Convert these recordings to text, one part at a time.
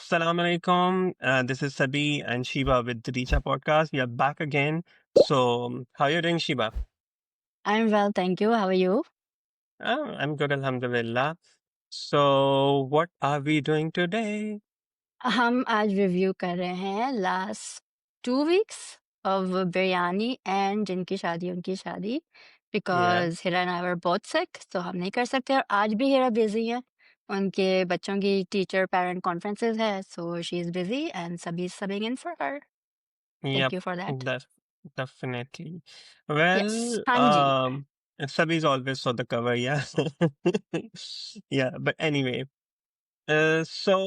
Assalamu alaikum. This is Sabi and Shiba with the Richa podcast. We are back again. So, how are you doing, Shiba? I'm well, thank you. How are you? I'm good, Alhamdulillah. So, what are we doing today? हम आज review कर रहे हैं last 2 weeks of biryani and जिनकी शादी उनकी शादी Yeah, because Hira and I were both sick तो हम नहीं कर सकते और आज भी हिरा बिजी है उनके बच्चों की टीचर पेरेंट कॉन्फ्रेंसेस है so she is busy and Sabi subbing in for her yep, thank you for that def definitely. Yes Well, हाँ जी Sabi is always for the cover, yeah. Yeah, but anyway, so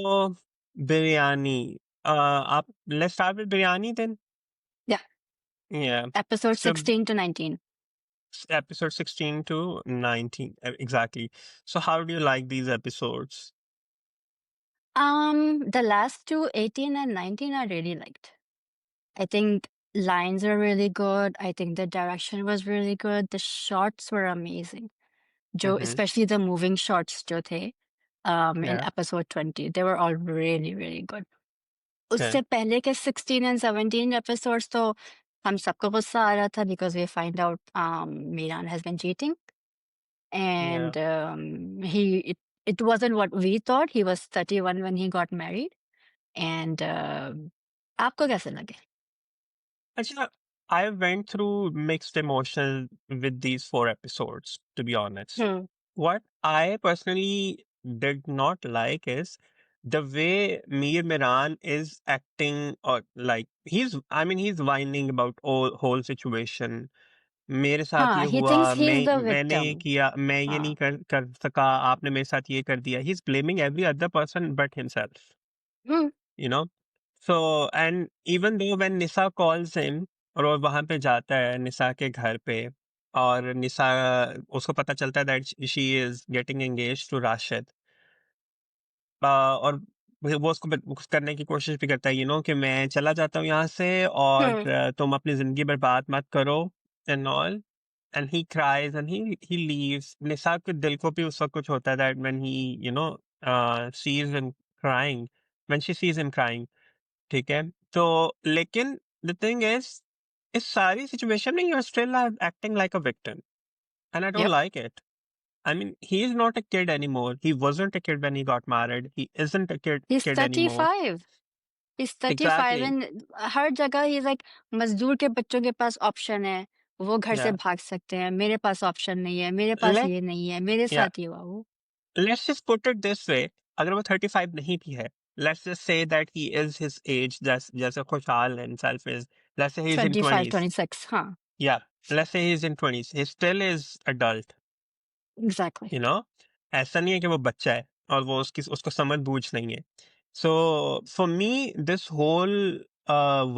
biryani. Let's start with biryani then. या Yeah. Episode So 16 to 19. episode 16 to 19 exactly. So how do you like these episodes? The last two, 18 and 19, I really liked. I think lines are really good. I think the direction was really good. The shots were amazing. Joe, Mm-hmm. especially the moving shots, जो थे, in Yeah. episode 20, they were all really, really good. Okay. उससे पहले के 16 and 17 episodes तो हम सबको गुस्सा आ रहा था because we find out Miran has been cheating Yeah. and it wasn't what we thought. He was 31 when he got married and आपको कैसे लगे? Actually, I went through mixed emotions with these four episodes, to be honest. Hmm. What I personally did not like is the way Mir Miran is acting, or like he's whining about whole situation. मेरे साथ ये हाँ, he हुआ, thinks he's the मैंने ये victim. किया, मैं ये नहीं हाँ. कर सका, आपने मेरे साथ ये कर दिया। He's blaming every other person but himself, Hmm. you know? So, and even though when Nisha calls him और वो वहाँ पे जाता है निशा के घर पे और निशा उसको पता चलता है that she is getting engaged to Rashid. और वो उसको करने की कोशिश भी करता है कि मैं चला जाता हूँ यहाँ से और Hmm. तुम अपनी जिंदगी बर्बाद मत करो and all and he cries and he leaves Nisha के दिल को भी उस वक्त कुछ होता है that when he sees him crying when she sees him crying ठीक है तो लेकिन द थिंग इज इस सारी सिचुएशन में you are still acting like a victim and I don't Yep. Like it I mean, he is not a kid anymore. He wasn't a kid when he got married. He isn't a He's kid anymore. 35. He's 35 Exactly. and हर जगह he's like मजदूर के बच्चों के पास option है वो घर से Yeah. भाग सकते हैं मेरे पास ऑप्शन नहीं है मेरे पास Let ये नहीं है मेरे yeah. साथ ये हुआ वो Let's just put it this way. अगर वो 35 नहीं भी है, let's just say that he is his age, जैसे खुशहाल himself is. Let's say he's in 25 20s. 26 हाँ Yeah. Let's say he's in 20s. He still is adult. exactly You know? ऐसा नहीं है कि वो बच्चा है और वो उसको समझ बूझ नहीं है. So for me, this whole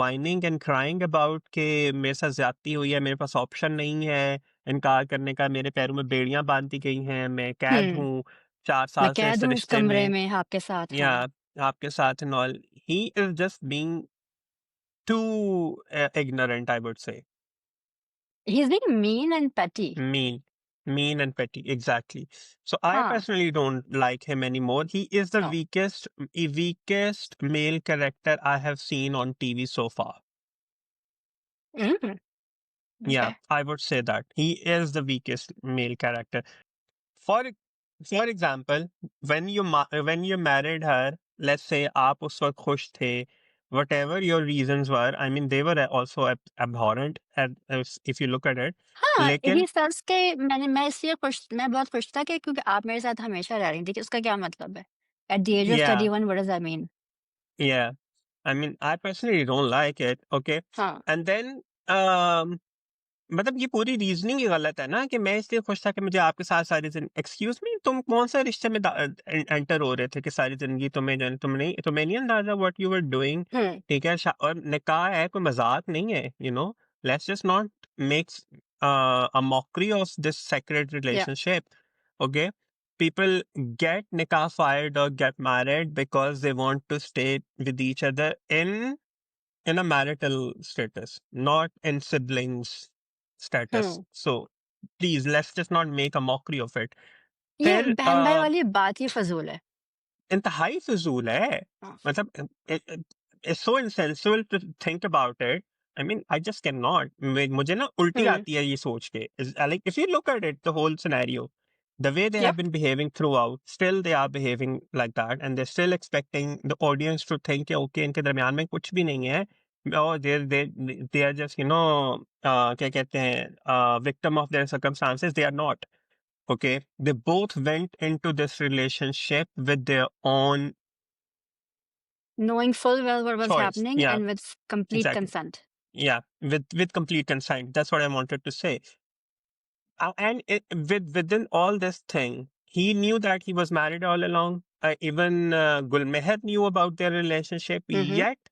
whining and crying about कि मेरे साथ ज्यादती हुई है, मेरे पास ऑप्शन नहीं है इनकार करने का, मेरे पैरों में बेड़ियां बांध दी गई हैं, मैं कैद हम्म हूँ 4 मैं साल से इस कैद हूँ इस रिश्ते कमरे में में आपके साथ या हाँ आपके साथ and all he is just being too ignorant, I would say. he's being mean and petty Mean, mean and petty, exactly. So I हाँ personally don't like him anymore. He is the no weakest male character I have seen on TV so far. mm, Yeah, okay I would say that he is the weakest male character. For for example, when you married her, let's say आप उस वक्त खुश थे, whatever your reasons were, I mean they were also abhorrent if you look at it. हाँ लेकिन ही sales के मैं इसलिए खुश मैं बहुत खुश था कि क्योंकि आप मेरे साथ हमेशा रह रही थी कि उसका क्या मतलब है at the age of yeah, 31 what does that mean yeah. I mean, I personally don't like it. Okay. हाँ And then, मतलब ये पूरी रीजनिंग ही गलत है ना कि मैं इसलिए खुश था कि मुझे आपके साथ सारी जिंदगी एक्सक्यूज मी तुम कौन सा रिश्ते में एंटर हो रहे थे कि सारी जिंदगी तुम्हें नहीं अंदाजा what you were doing hmm ठीक है और निकाह है कोई मजाक नहीं है let's just not make a mockery of this sacred या relationship okay people get nikah fired or get married because they want to stay with each other in a marital status, not in siblings status. Hmm So please let's just not make a mockery of it. ये फिर बहन भाई वाली बात ही फजूल है इंतहाई फिजूल है। हाँ। मतलब it's so insensible to think about it. I mean I just can not, मुझे ना उल्टी हुँ, आती है ये सोच के। Like if you look at it the whole scenario, the way they have yep, been behaving throughout, still they are behaving like that, and they're still expecting the audience to think कि okay इनके दरमियान में कुछ भी नहीं है, और they are just, क्या कहते हैं, victim of their circumstances. They are not. Okay, they both went into this relationship with their own knowing full well what was choice. happening Yeah, and with complete exactly. consent. Yeah, with complete consent. That's what I wanted to say. And within all this thing, he knew that he was married all along. Even Gulmeher knew about their relationship. Hmm, hmm, Yet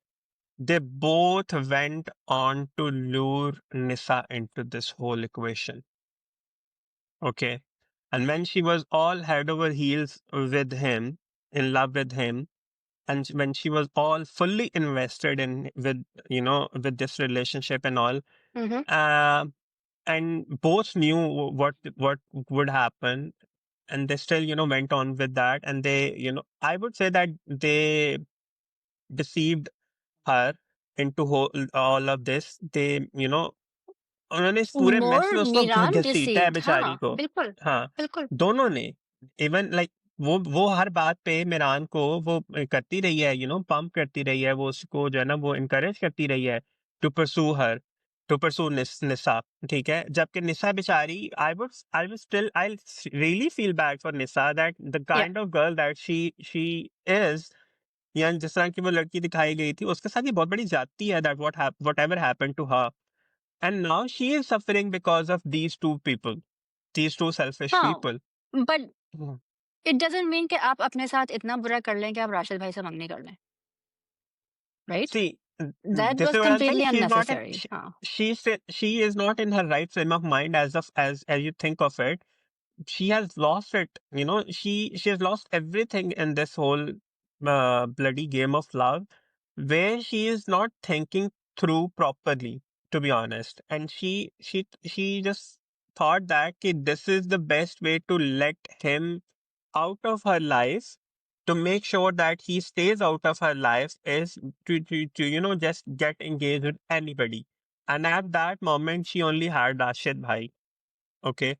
they both went on to lure Nisa into this whole equation. Okay, and when she was all head over heels with him, in love with him, and when she was all fully invested in with this relationship and all, hmm, hmm, uh, and both knew what would happen, and they still went on with that, and they I would say that they deceived her into all of this. They उन्होंने इस पूरे more mess में उसको Miran घसीटा है deceived, बेचारी हाँ, को। बिल्कुल, हाँ, बिल्कुल, दोनों ने। इवन लाइक वो हर बात पे मिरान को वो करती रही है, पंप करती रही है, वो उसको जो है ना वो इनकरेज करती रही है to pursue her, to pursue निसा। ठीक है, जबकि निसा बेचारी, I would still I really feel bad for Nisa, that the yeah. Kind of girl that she is, या जिस तरह की वो लड़की दिखाई गई थी उसके साथ ये बहुत बड़ी ज्यादती है, that whatever happened to her, and now she is suffering because of these two people, these two selfish हाँ, people. But Mhm. It doesn't mean कि आप अपने साथ इतना बुरा कर लें कि आप राशिद भाई से मंगनी कर लें, right? See, that this was is what I'm saying. Completely She's not in. Unnecessary, हाँ, She is not in her right frame of mind as you think of it. She has lost it. She has lost everything in this whole bloody game of love, where she is not thinking through properly, to be honest, and she just thought that ki this is the best way to let him out of her life, to make sure that he stays out of her life, is to just get engaged with anybody. And at that moment she only had Rashid bhai. Okay,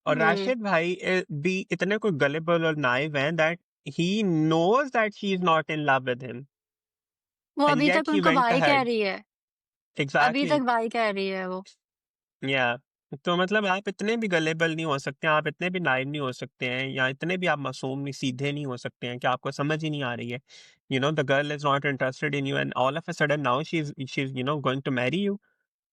और हुँ, राशिद भाई भी इतने कोई गलेबल और naive हैं that he knows that she is not in love with him, वो and अभी yet तक he उनको went भाई कह ahead. रही है, अभी तक Exactly. भाई कह रही है वो। या तो मतलब आप इतने भी गलेबल नहीं हो सकते, आप इतने भी नाइव नहीं हो सकते हैं, या इतने भी आप मासूम नहीं, सीधे नहीं हो सकते हैं कि आपको समझ ही नहीं आ रही है, the girl is not interested in you, and all of a sudden now she is going to marry you.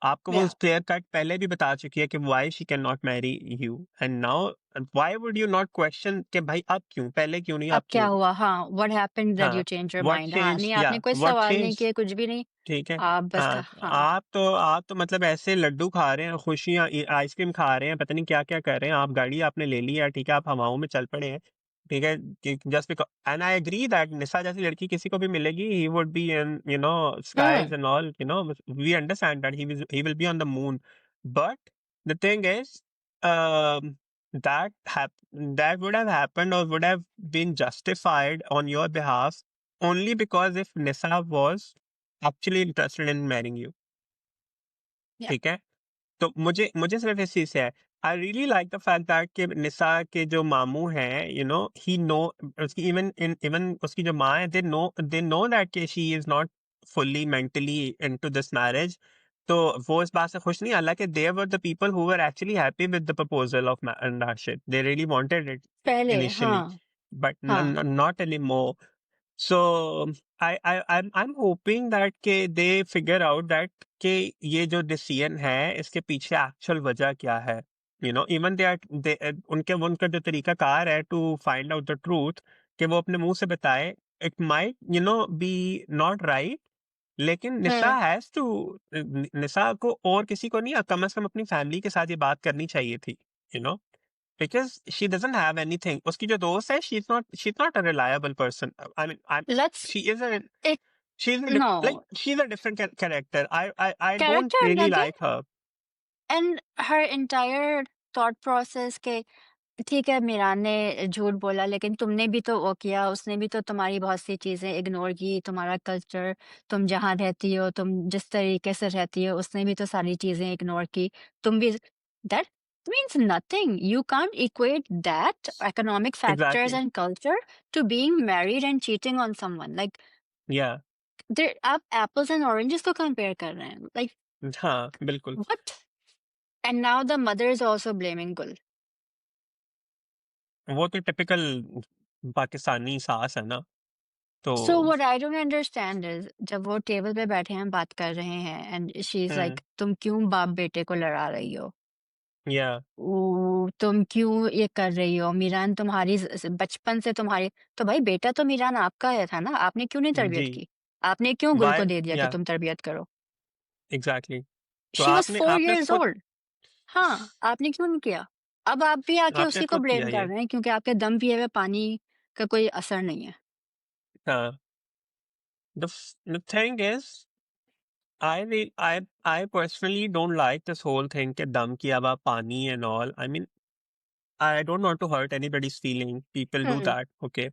आपको वो या क्लियर कट पहले भी बता चुकी है कि why she can not marry you, and now why would you not question कि भाई अब क्यों, पहले क्यों नहीं, अब अब क्या क्यों? हुआ? हाँ, व्हाट हैपेंड दैट यू हाँ, चेंज्ड योर व्हाट माइंड? हाँ, चेंज, नहीं या आपने कोई व्हाट सवाल नहीं चेंज। किए, कुछ भी नहीं, ठीक है। आप बस हाँ, कहा हाँ, आप तो मतलब ऐसे लड्डू खा रहे हैं, खुशियाँ आइसक्रीम खा रहे हैं, पता नहीं क्या क्या कर रहे हैं, आप गाड़ी आपने ले ली है, ठीक है, आप हवाओं में चल पड़े हैं। ठीक है, just because, and I agree that Nisha जैसी लड़की किसी को भी मिलेगी, he would be in hmm, skies and all, we understand that he will be on the moon, but the thing is, that that would have happened or would have been justified on your behalf only because if Nisa was actually interested in marrying you. या ठीक है, तो मुझे मुझे सिर्फ इस चीज से है, आई really like the fact that कि निसा के जो मामू हैं, ही नो, उसकी इवन उसकी जो माँ है, दे नो दैट कि she is not fully mentally into this marriage. तो वो इस बात से खुश नहीं, हालांकि they were the people who were actually happy with the proposal of Rashid, they really wanted it पहले इनिशियली, हाँ, बट हाँ, not any more. So I'm hoping that कि they figure out that कि ये जो डिसीजन है इसके पीछे एक्चुअल वजह क्या है, इवन दे उनके उनका जो तरीका कार है to find out the truth, कि वो अपने मुंह से बताए, it might be not right, लेकिन निशा हुँ, हैज टू, निशा को और किसी को नहीं, कम से कम अपनी फैमिली के साथ ये बात करनी चाहिए थी, you know because she doesn't have anything. उसकी जो दोस्त है, she's not a reliable person. I mean, let's she is a एक like no, she's a different character. I don't character really कहते हैं like her. And her entire thought process के ठीक है, मीरान ने झूठ बोला, लेकिन तुमने भी तो वो किया, उसने भी तो तुम्हारी बहुत सी चीज़ें इग्नोर की, तुम्हारा कल्चर, तुम जहाँ रहती हो, तुम जिस तरीके से रहती हो, उसने भी तो सारी चीज़ें इग्नोर की। तुम भी that means nothing, you can't equate that economic factors exactly, and culture to being married and cheating on someone, like या देयर आप एपल्स एंड ऑरेंजेस को कंपेयर कर रहे हैं, लाइक हाँ, बिल्कुल। What? And now the mother is also blaming Gul. वो तो टिपिकल पाकिस्तानी सास है ना, तो so what I don't understand is, जब वो टेबल पे बैठे हैं बात कर रहे हैं and she is hmm, like, तुम क्यों बाप बेटे को लड़ा रही हो, या तुम क्यों ये कर रही हो, मीरान तुम्हारी बचपन से तुम्हारी, तो भाई बेटा तो मीरान आपका है था ना, आपने क्यों नहीं जी, तरबियत की, आपने क्यों गुल को व्हाई दे दिया कि या तुम तरबियत करो। एग्ज़ैक्टली। तो शी वॉज आपने 4 years खुद ओल्ड। हाँ, आपने क्यों नहीं किया? अब आप भी आके आपने उसी को खुद किया ब्लेम कर ये। रहे हैं क्योंकि आपके दम पिए हुए पानी का कोई असर नहीं है। हाँ, the thing is, I personally don't like this whole thing कि दम किया हुआ पानी and all. I mean, I don't want to hurt anybody's feeling. People do hmm. that, okay?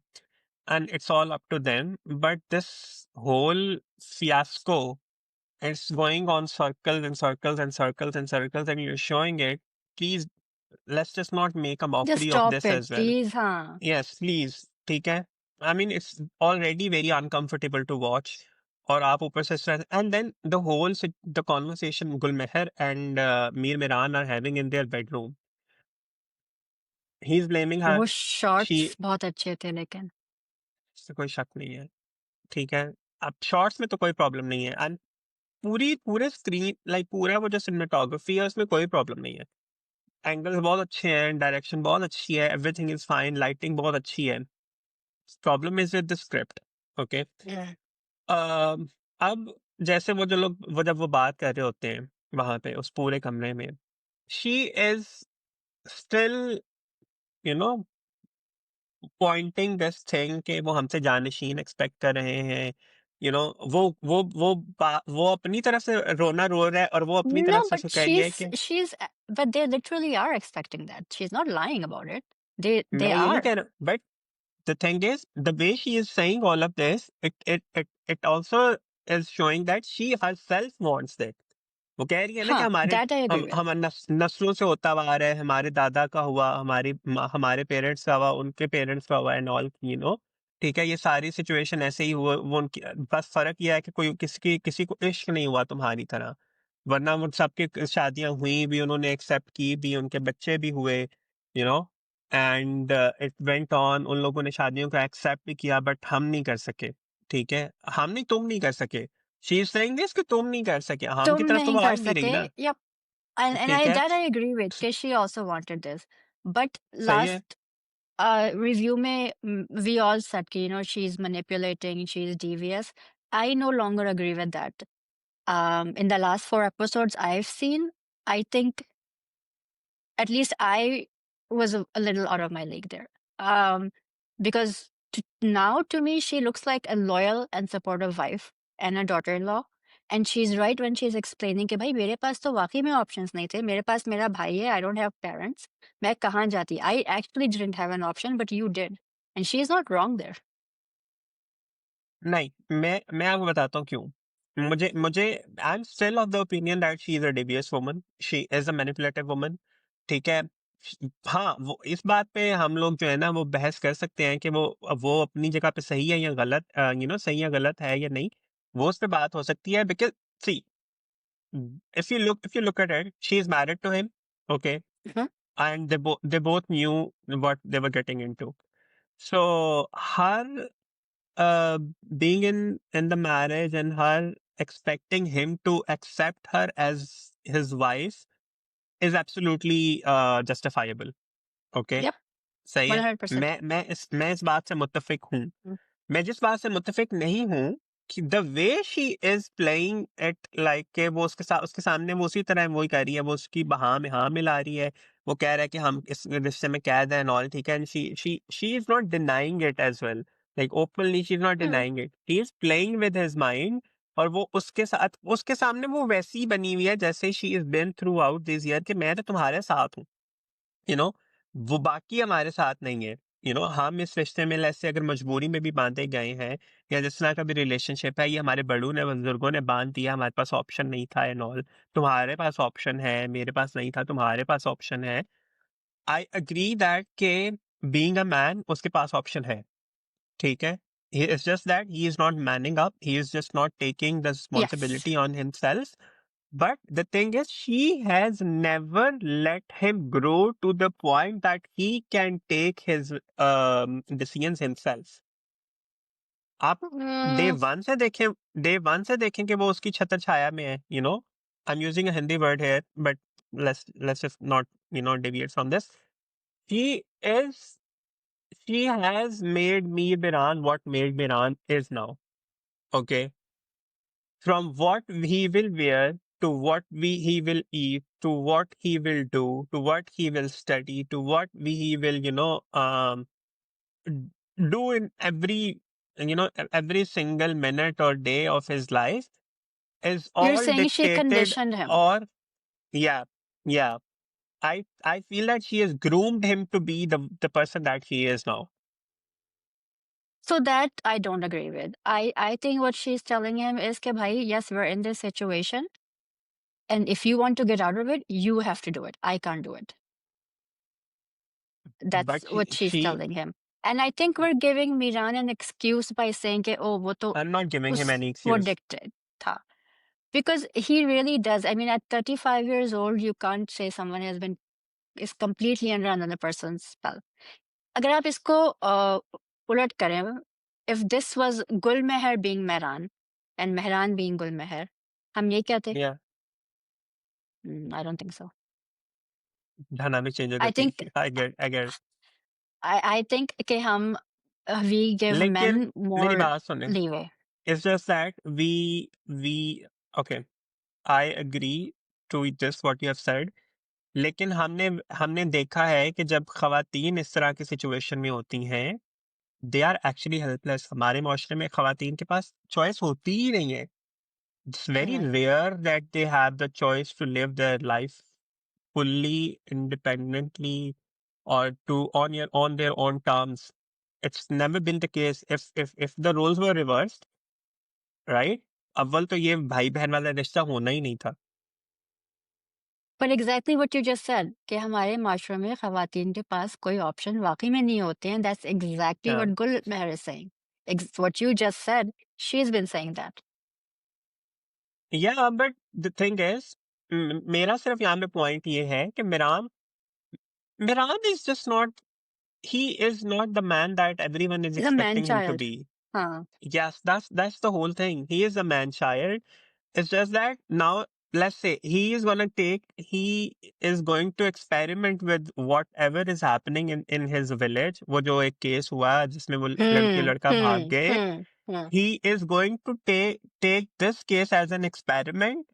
And it's all up to them. But this whole fiasco, it's going on circles and circles and circles and circles, and you're showing it. Please, let's just not make a just mockery of stop this it as well. Please. हाँ। Yes, please, ठीक है? I mean, it's already very uncomfortable to watch. और आप ऊपर से stress, and then the conversation Gulmeher and Mir Miran are having in their bedroom. He's blaming her. वो She shots बहुत अच्छे थे लेकिन। इससे कोई शक नहीं है, ठीक है? अब शॉर्ट्स में तो कोई प्रॉब्लम नहीं है, एंड पूरे स्क्रीन लाइक पूरा वो जो सिनेमेटोग्राफी है उसमें कोई प्रॉब्लम नहीं है। एंगल्स बहुत अच्छे हैं, डायरेक्शन बहुत अच्छी है, एवरीथिंग इज़ फाइन, लाइटिंग बहुत अच्छी है। Problem is with the script, okay? Yeah. अ, अब जैसे वो जब वो बात कर रहे होते हैं वहाँ पे उस पूरे कमरे में, she is still you know pointing this thing कि वो हमसे जानशीन एक्सपेक्ट कर रहे हैं, वो अपनी तरफ से रोना रो रहा है और वो अपनी No, तरफ से but उसको कह रही है कि but they literally are expecting that. She's not lying about it. They मैं यही are. कह रहा हूँ, but the thing is, the way she is saying all of this, it also is showing that she herself wants it. वो कह रही है ना कि Huh, that I agree with. हम नस्लों से होता हुआ आ रहा है, हमारे दादा का हुआ, हमारे पेरेंट्स का हुआ, उनके पेरेंट्स का हुआ एंड ऑल, ठीक है, ये सारी सिचुएशन ऐसे ही हुआ, वो उनकी बस फर्क ये है कि कोई किसी को इश्क नहीं हुआ तुम्हारी तरह, वरना वो सबके शादियां हुई भी, उन्होंने एक्सेप्ट की भी, उनके बच्चे भी हुए, you know and it went on, उन लोगों ने शादियों को एक्सेप्ट भी किया, बट हम नहीं कर सके, ठीक है, हम नहीं, तुम नहीं कर सके। शी इज सेइंग दिस कि तुम नहीं कर सके, हम की तुम तरफ तो नहीं वो आ कर ही नहीं रही सके। ना, Yep. And ठीक I है, that I agree with because she also wanted this. But सही है। last review में we all said कि she's manipulating, she's devious. I no longer agree with that. In the last 4 episodes I've seen, I think at least I was a little out of my league there. Because now to me, she looks like a loyal and supportive wife and a daughter-in-law. And she's right when she's explaining कि भाई मेरे पास तो वाकई में options नहीं थे, मेरे पास मेरा भाई है, I don't have parents, मैं कहाँ जाती, I actually didn't have an option but you did, and she's not wrong there. नहीं, मैं आपको बताता हूँ क्यों। मुझे मुझे I am still of the opinion that she is a Davies woman, she is a manipulative woman, ठीक है? हाँ, वो इस बात पे हम लोग जो है ना वो बहस कर सकते हैं कि वो अपनी जगह पे सही है या गलत, सही या गलत है या नहीं, वो उस पे बात हो सकती है, because C, if you look at it, she is married to him, okay? Mhm. And they both knew what they were getting into. So her uh, being in the marriage and her expecting him to accept her as his wife is absolutely justifiable. Okay, Yep, सही है। 100%. मैं इस बात से मुत्तफिक हूँ। Mm. मैं जिस बात से मुत्तफिक नहीं हूँ कि the way she is playing it, like के वो उसके सामने वो उसी तरह वही कर रही है, वो उसकी हाँ में हाँ मिला रही है, वो कह रहा है कि हम इस रिश्ते में कैद हैं ऑल, ठीक है, and she is not denying it as well, like openly she is not Mm. Denying it, he is playing with his mind, और वो उसके सामने वो वैसी बनी हुई है जैसे she is been through out this year कि मैं तो तुम्हारे साथ हूँ, यू नो वो बाकी हमारे साथ नहीं है। हम इस रिश्ते में ऐसे अगर मजबूरी में भी बांधे गए हैं, या जिस तरह का भी रिलेशनशिप है, ये हमारे बड़ों ने, बुजुर्गों ने बांध दिया, हमारे पास ऑप्शन नहीं था एंड ऑल। तुम्हारे पास ऑप्शन है, मेरे पास नहीं था, तुम्हारे पास ऑप्शन है। आई एग्री दैट के बीइंग अ मैन उसके पास ऑप्शन है, ठीक है? It's just that he is not manning up. He is just not taking the Yes. responsibility on himself. But the thing is, she has never let him grow to the point that he can take his decisions himself. आप day Mm, one से देखें, day 1 से देखें कि वो उसकी छत्र छाया में है, I am using a Hindi word here, but let's just not deviate from this. She is she has made me Miran what made Miran is now. Okay, from what he will wear to what he will eat to what he will do to what he will study to what he will do in every single minute or day of his life is you're all saying she dictated. conditioned him. Or yeah, yeah, I feel that she has groomed him to be the person that he is now. So that I don't agree with. I think what she's telling him is कि भाई, yes, we're in this situation, and if you want to get out of it, you have to do it. I can't do it. That's But what she's she telling him. And I think we're giving Miran an excuse by saying कि oh वो तो I'm not giving him उस any वो excuse. dictated था. Because he really does. I mean, at 35 years old, you can't say someone is completely under another person's spell. अगर आप इसको उलट करें, if this was Gul Meher being Mehran and Mehran being Gul Meher, हम ये कहते? Yeah, I don't think so. dynamic change हो I जाती think I get I think कि हम we give लेकिन men मेरी more बात सुने, leeway. it's just that we okay, I agree to this what you have said. लेकिन हमने हमने देखा है कि जब खवातीन इस तरह की सिचुएशन में होती हैं, दे आर एक्चुअली हेल्पलेस। हमारे माशरे में खवातीन के पास चॉइस होती ही नहीं है। It's very Mhm. Rare that they have the choice to live their life fully independently or to on their own terms. It's never been the case. If the roles were reversed, right? अव्वल तो ये भाई बहन वाला रिश्ता होना ही नहीं था। But exactly what you just said कि हमारे माशरे में ख़वातीन के पास कोई ऑप्शन वाक़ई में नहीं होते हैं. That's exactly हाँ, what Gul Meher is saying. What you just said, she's been saying that. yeah, but the thing is, मेरा सिर्फ यहाँ पे पॉइंट ये है कि Miran is just not, he is not the man that everyone is She's a man expecting him to child. be. हाँ. Yes, that's the whole thing. He is a man child. It's just that now, let's say he is going to experiment with whatever is happening in his village. वो जो एक case हुआ जिसमें वो लड़की लड़का भाग गए, Hmm. he is going to take this case as an experiment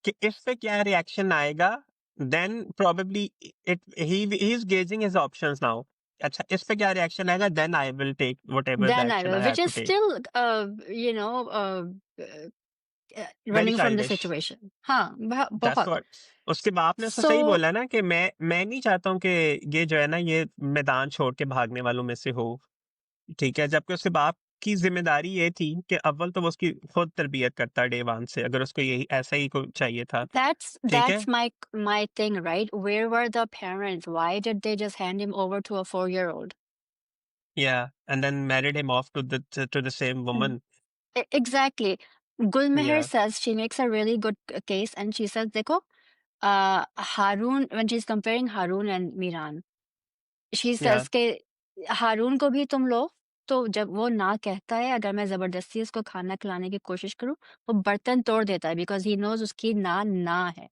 कि इस पे क्या रिएक्शन आएगा, then probably he is gauging his options now. अच्छा, इस पे क्या रिएक्शन आएगा, then I will take whatever the Then I action will, I which have to is take. still, uh, Very running from the childish. situation. हाँ, That's बहुत. what. उसके बाप ने उसको सही So बोला ना कि मैं नहीं चाहता हूँ कि ये जो है ना, ये मैदान छोड़ के भागने वालों में से हो, ठीक है? जबकि उसके बाप की ज़िम्मेदारी ये थी कि अव्वल तो वो उसकी खुद तरबियत करता डे 1 से, अगर उसको यही ऐसा ही को चाहिए था, that's ठीक है? that's my thing, right? Where were the parents? Why did they just hand him over to a 4-year-old? Yeah, and then married him off to the same woman. Exactly. Gulmeher Yeah, says she makes a really good case, and she says, देखो, Harun, when she's comparing Harun and Miran, she yeah, says कि हारून को भी तुम लो, तो जब वो ना कहता है, अगर मैं जबरदस्ती उसको खाना खिलाने की कोशिश करूं, वो बर्तन तोड़ देता है, बिकॉज ही नोज उसकी ना है.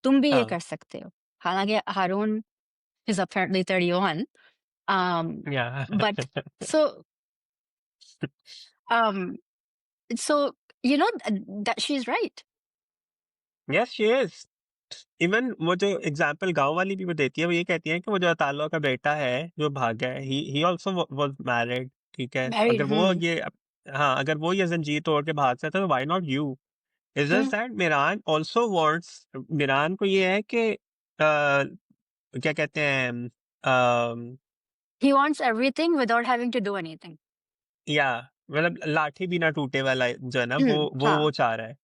तुम भी ये हाँ, कर सकते हो. हालांकि हारून is apparently 31. yeah. But so um so that she's right. Yes, she is. Even वो जो एग्जाम्पल गाँव वाली भी वो देती है, वो ये कहती है कि वो जो अतालो का बेटा है, जो भाग गया है, ही आल्सो वाज़ मैरिड, ठीक है? Married. अगर वो ये हाँ, अगर वो ये ज़ंजीर तोड़ के भाग सकता है, तो why not you? It's Hmm. Just that Miran को ये है कि क्या कहते हैं, um, He wants everything without having to do anything. या मतलब लाठी भी ना टूटे वाला जो है ना वो हाँ. चाह रहा है,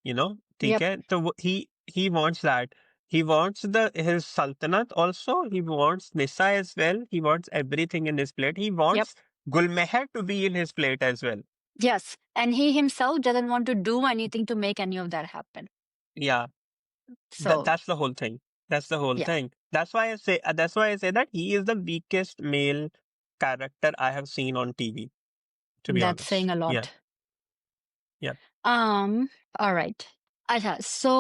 ठीक Yep. है, तो वो he wants that. He wants the his sultanate also. He wants Nissa as well. He wants everything in his plate. He Yep. wants Gulmeher to be in his plate as well. Yes. And he himself doesn't want to do anything to make any of that happen. Yeah, So, that's the whole thing. That's the whole yeah, thing. That's why I say that he is the weakest male character I have seen on TV, to be that's honest. saying a Yeah, lot. yeah. Um, all right. Acha, so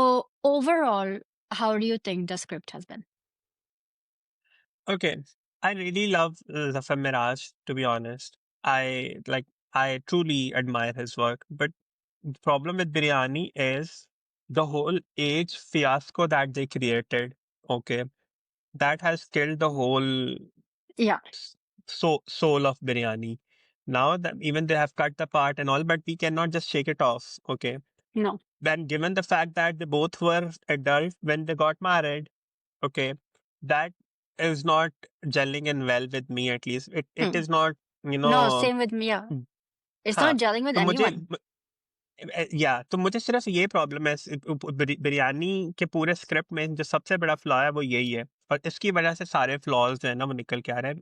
overall, how do you think the script has been? Okay. I really love Zafar Miraj, to be honest. I truly admire his work. But the problem with Biryani is the whole age fiasco that they created. Okay. That has killed the whole Yeah, s- soul of Biryani. Now that even they have cut the part and all, but we cannot just shake it off. Okay. no. Then given the fact that they both were adult when they got married, okay, that is not gelling in well with me, at least. It Hmm. is not, No, same with me. Yeah. It's हाँ, not gelling with तो मुझे anyone. या तो मुझे सिर्फ ये problem है बिरयानी के पूरे स्क्रिप्ट में जो सबसे बड़ा फ्लॉ है वो यही है, और इसकी वजह से सारे फ्लॉज जो है ना वो निकल के आ रहे हैं,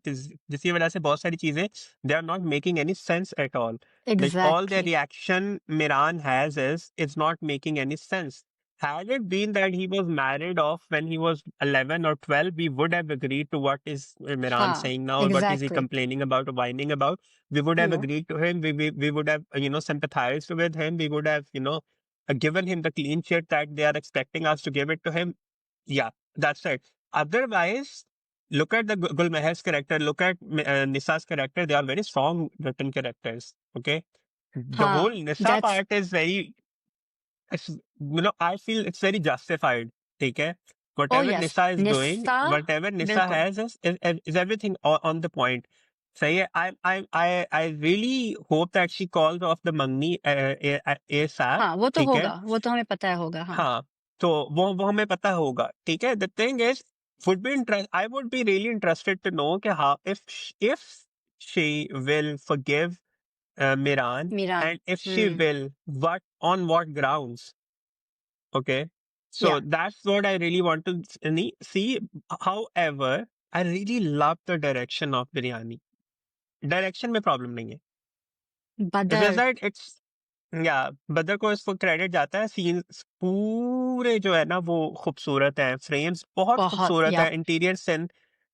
जिसकी वजह से बहुत सारी चीजें they are not making any sense at all. Like all the Exactly. reaction Miran has is it's not making any sense. Had it been that he was married off when he was 11 or 12, we would have agreed to what is Miran Ha, saying now, what is he exactly. complaining about or whining about. We would have No, agreed to him. We would have, sympathized with him. We would have, given him the clean sheet that they are expecting us to give it to him. Yeah, that's it. Otherwise, look at the Gulmeher's character, look at Nisa's character. They are very strong written characters. Okay. The whole ha, Nisa that's, part is I feel it's very justified. ठीक है? oh Whatever yes, Nisa is doing, Nissa, whatever Nisa bilkul. has is everything on the point. सही है. I really hope that she calls off the Mangni ASAP. हाँ, वो तो ठीक है? होगा, वो तो हमें पता है होगा, हाँ. हाँ, तो वो हमें पता होगा. ठीक है? The thing is, I would be really interested to know कि how if she will forgive Miran, Miran. and if she Hmm. will, on what grounds? Okay. So Yeah, that's what I really want to see. However, I really love the direction of Biryani. Direction में problem नहीं है. It's just Badar, that it's, yeah, बदर को इसको credit जाता है. Scenes पूरे जो है ना वो खूबसूरत हैं. फ्रेम्स बहुत बहुत, खूबसूरत yep. है.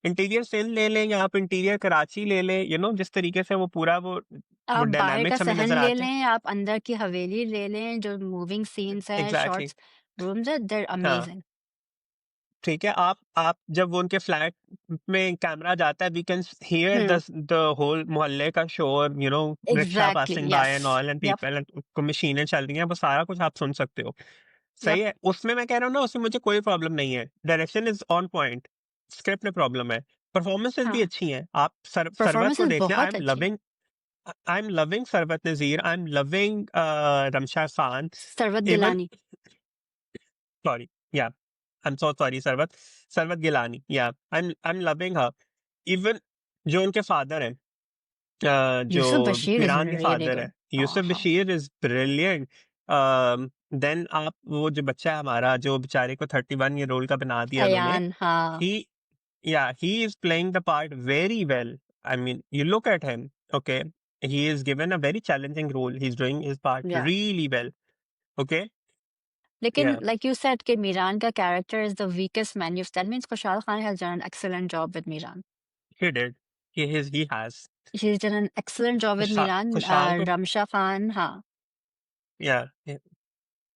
इंटीरियर सिंध ले लें या आप इंटीरियर कराची ले लें, जिस तरीके से वो पूरा वो आप बाहर का डायनामिक्स हमें सहन नजर ले आते हैं. लें, आप अंदर की हवेली ले लें, जो मूविंग सीन्स हैं, एग्जैक्टली. शॉट्स, रूम्स हैं, they're हाँ. amazing. ठीक है, आप जब वो उनके फ्लैट में कैमरा जाता है, we can hear Hmm. The whole मोहल्ले का शोर, rickshaw Exactly, passing by and yes. All and Yep. People को मशीनें चल रही हैं, वो सारा कुछ आप सुन सकते हो. Yep. सही है, उसमें मैं कह रहा हूँ ना, उसमें मुझे कोई प्रॉब्लम नहीं है. Direction is on point. Script में प्रॉब्लम है. परफॉर्मेंसेज भी हाँ, अच्छी हैं. आप सरवत को परफॉर्मेंसेस देख लें. बहुत अच्छी हैं. I am loving Sarwat Nazir. I am loving Ramsha Khan. Sarwat even, Gilani. sorry. Yeah. I'm so sorry, Sarvat. Sarvat Gilani. Yeah. I'm loving her. Even जो उनके फादर हैं, जो Yusuf Bashir is मिरान के really फादर हैं, good. Yousuf Uh-huh. Bashir is brilliant. Then आप वो जो बच्चा है हमारा, जो बेचारे को 31 year old का बना दिया उन्होंने, Ayan, हाँ. he he is playing the part very well. I mean, you look at him, okay, he is given a very challenging role. He's doing his part Yeah. really well. Okay. लेकिन Yeah, like you said कि Miran का character is the weakest man. That means Kushal Khan has done an excellent job with Miran. he did. He has. He's done an excellent job with Miran. खुशहाल को, Ramsha Khan, हाँ. या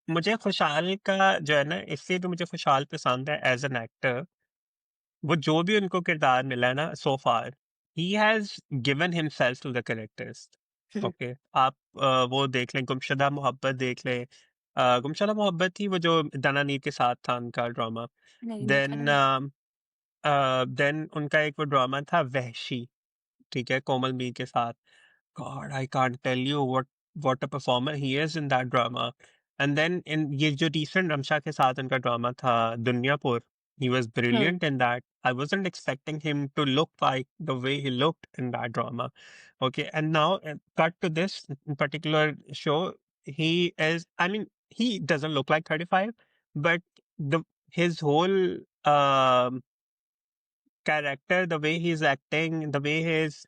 मुझे खुशहाल का जो है ना, इसलिए तो मुझे खुशहाल पसंद है एज एन एक्टर. वो जो भी उनको किरदार मिला है ना so far, he has given himself to the characters. Okay. आप वो देख लें, गुमशुदा मोहब्बत देख लें. गुमशुदा मोहब्बत थी वो जो दाना नीर के साथ था उनका ड्रामा. नहीं देखा देन मैंने. देन उनका एक वो ड्रामा था वहशी. ठीक है, कोमल मीर के साथ. God, I can't tell you what a performer he is in that drama. And then in ये जो recent रमशा के साथ उनका ड्रामा था Duniyapur. He was Hmm. brilliant in that. I wasn't expecting him to look like the way he looked in that drama. Okay, and now cut to this particular show. He is, I mean, he doesn't look like 35, but the his whole character, the way he's acting, the way he's,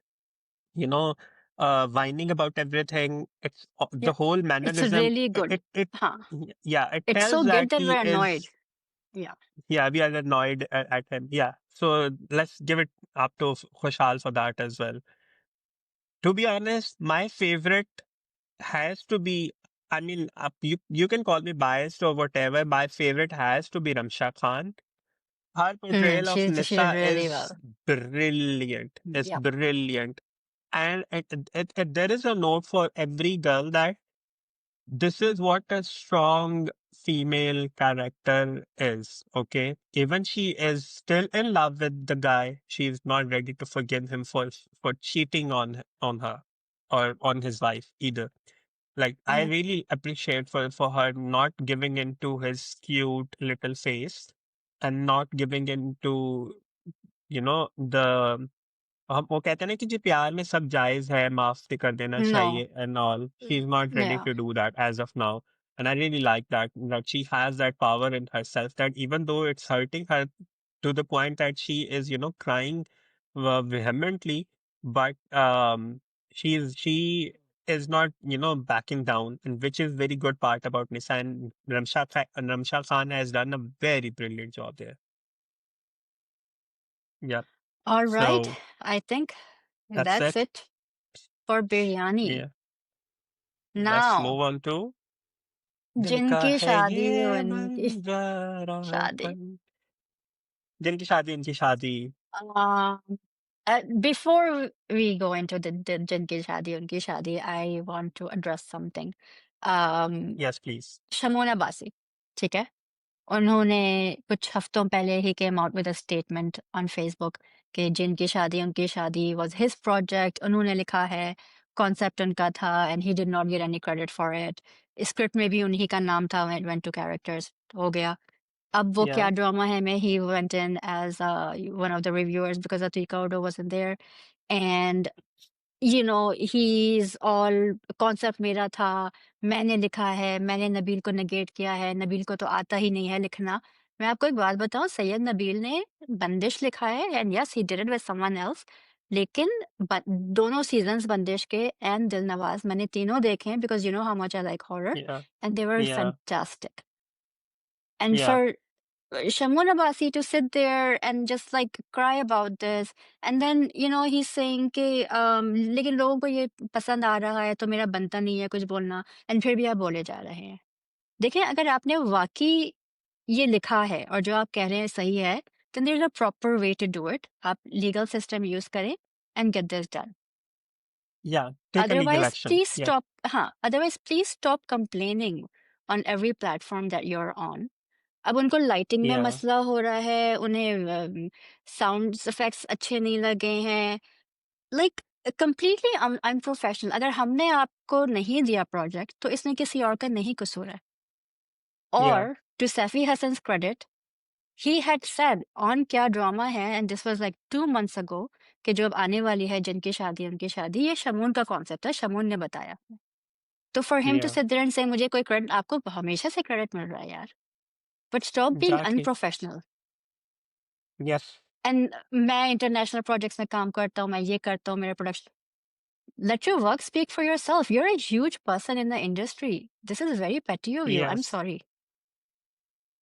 you know, whining about everything, Yeah, the whole it's mannerism. really good. Huh. Yeah, it It's tells so good that that he we're annoyed. is. Yeah. Yeah, we are annoyed at him. Yeah. So let's give it up to Khushal for that as well. To be honest, my favorite has to be, I mean, you can call me biased or whatever. My favorite has to be Ramsha Khan. Her Hmm. portrayal of She did Nissa really is well. brilliant. It's Yeah. brilliant. And there is a note for every girl that this is what a strong female character is, okay? Even she is still in love with the guy, she's not ready to forgive him for cheating on her or on his wife either. Like I Mhm. really appreciate for her not giving into his cute little face and not giving into, the हम वो कहते हैं ना कि जी प्यार में सब जायज़ है, माफ़ भी कर देना No. चाहिए and all. She's not ready Yeah. to do that as of now. And I really like that she has that power in herself that even though it's hurting her to the point that she is, crying vehemently, but she is not, backing down, and which is very good part about Nisa, and Ramsha Khan has done a very brilliant job there. Yeah. All right. So I think that's that's it. it for biryani. Yeah. Let's Now, move on to दिल का जिनकी है शादी ये उनकी शादी. बंजारापन जिनकी शादी उनकी शादी Um, before we go into the जिनकी शादी उनकी शादी, I want to address something. Um, yes please Shamoon Abbasi, ठीक है? उन्होंने कुछ हफ्तों पहले ही came out with a statement on Facebook कि जिनकी शादी उनकी शादी वाज हिज प्रोजेक्ट. उन्होंने लिखा है, कॉन्सेप्ट उनका था and he did not get any credit for it. Script में भी उन्हीं का नाम था when it went to characters. हो गया. अब वो या क्या ड्रामा है में he went in as one of the reviewers because Atiqa Odho wasn't there. And he's all concept मेरा था, मैंने लिखा है, मैंने नबील को नेगेट किया है, नबील को तो आता ही नहीं है लिखना. मैं आपको एक बात बताऊँ, सैयद नबील ने बंदिश लिखा है and yes he did it with someone else. लेकिन दोनों सीजन्स बंदिश के एंड दिल नवाज मैंने तीनों देखे हैं because you know how much I like horror या एंड दे वर या फैंटास्टिक. एंड या for Shamun Abbasi to sit there and just like cry about this, and then he's saying कि लेकिन लोगों को ये पसंद आ रहा है तो मेरा बनता नहीं है कुछ बोलना, एंड फिर भी आप बोले जा रहे हैं. देखिए, अगर आपने वाकई ये लिखा है और जो आप कह रहे हैं सही है, then there's a proper way to do it. आप लीगल सिस्टम यूज करें and get this done. या take a legal Otherwise action please या stop. हाँ, otherwise please stop complaining on every platform that you're on. अब उनको lighting में या मसला हो रहा है, उन्हें साउंड इफेक्ट्स अच्छे नहीं लगे हैं, लाइक कंप्लीटली अनप्रोफेशनल. अगर हमने आपको नहीं दिया प्रोजेक्ट तो इसमें किसी और का नहीं कसूर है. या और to Saifi Hassan's credit, he had said on क्या ड्रामा है and this was like 2 months ago कि जो अब आने वाली है जिनकी शादी उनकी शादी, ये शमून का कॉन्सेप्ट है, शमून ने बताया. तो फॉर हिम टू या सिट देयर एंड से मुझे कोई क्रेडिट, आपको हमेशा से क्रेडिट मिल रहा है यार, but stop being exactly unprofessional. Yes and मैं इंटरनेशनल प्रोजेक्ट्स में काम करता हूँ, मैं ये करता हूँ, मेरा production. Let your work speak for yourself. You are a huge person in the industry. This is very petty of you. I am yes sorry.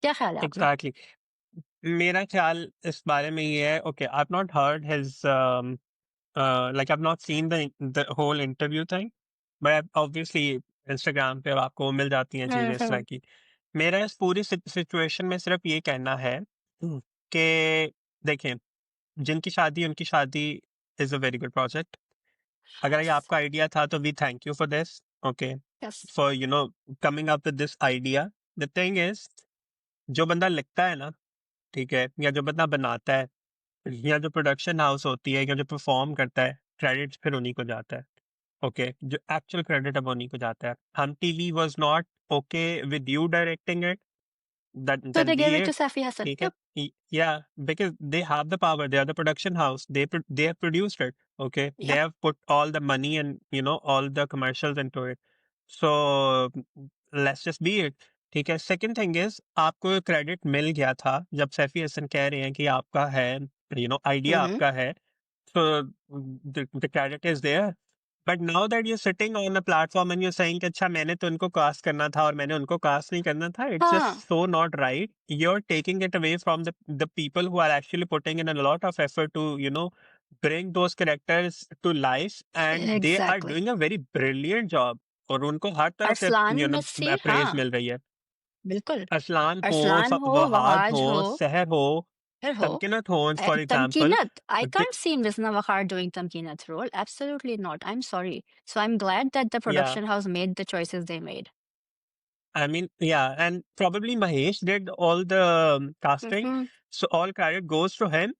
क्या ख्याल है आपका? एग्जैक्टली मेरा ख्याल इस बारे में ये है okay I have not heard his like I've not seen the whole interview thing, but obviously Instagram पे अब आपको मिल जाती हैं चीजें इस तरह की. मेरा इस पूरी सिचुएशन में सिर्फ ये कहना है कि देखें जिनकी शादी उनकी शादी is a very good project. अगर ये यस. आपका आइडिया था तो we thank you for this. Okay yes. For coming up with this idea. The thing is जो बंदा लिखता है ना, ठीक है, या जो बंदा बनाता है या जो प्रोडक्शन हाउस होती है या जो परफॉर्म करता है, क्रेडिट फिर उन्हीं को जाता है. ओके जो एक्चुअल क्रेडिट अब उन्हीं को जाता है. हम TV was not okay with you directing it, So then they be gave it to it. Safi Hassan. ठीक है? Yep. Yeah, because they have the power. They are the production house. They have produced it. Okay, they Yep. have put all the money and all the commercials into it. So let's just be it. ठीक है. Second thing is आपको credit मिल गया था जब सैफी हसन कह रहे हैं कि आपका है, आइडिया Mm-hmm. आपका है. So the credit is there. But now that you're sitting on a platform and you're saying कि अच्छा मैंने तो उनको कास्ट करना था और मैंने उनको कास्ट नहीं करना था, it's Huh. just so not right. You're taking it away from the people who are actually putting in a lot of effort to bring those characters to life, and they are Exactly. doing a very brilliant job. और उनको हर तरफ से अरसलान मिस्सी, praise हाँ, मिल रही है. बिल्कुल। अरसलान हो, अरसलान हो, वहाद हो, वहाज हो, सहर हो, फिर हो तमकिनत हो, for example. Tamkeenat. I can't see Misna Waqar doing Tamkeenat's role. Absolutely not. I'm sorry. So I'm glad that the Yeah. production house made the choices they made. I mean, yeah, and probably Mahesh did all the casting, Mm-hmm. so all credit goes to him.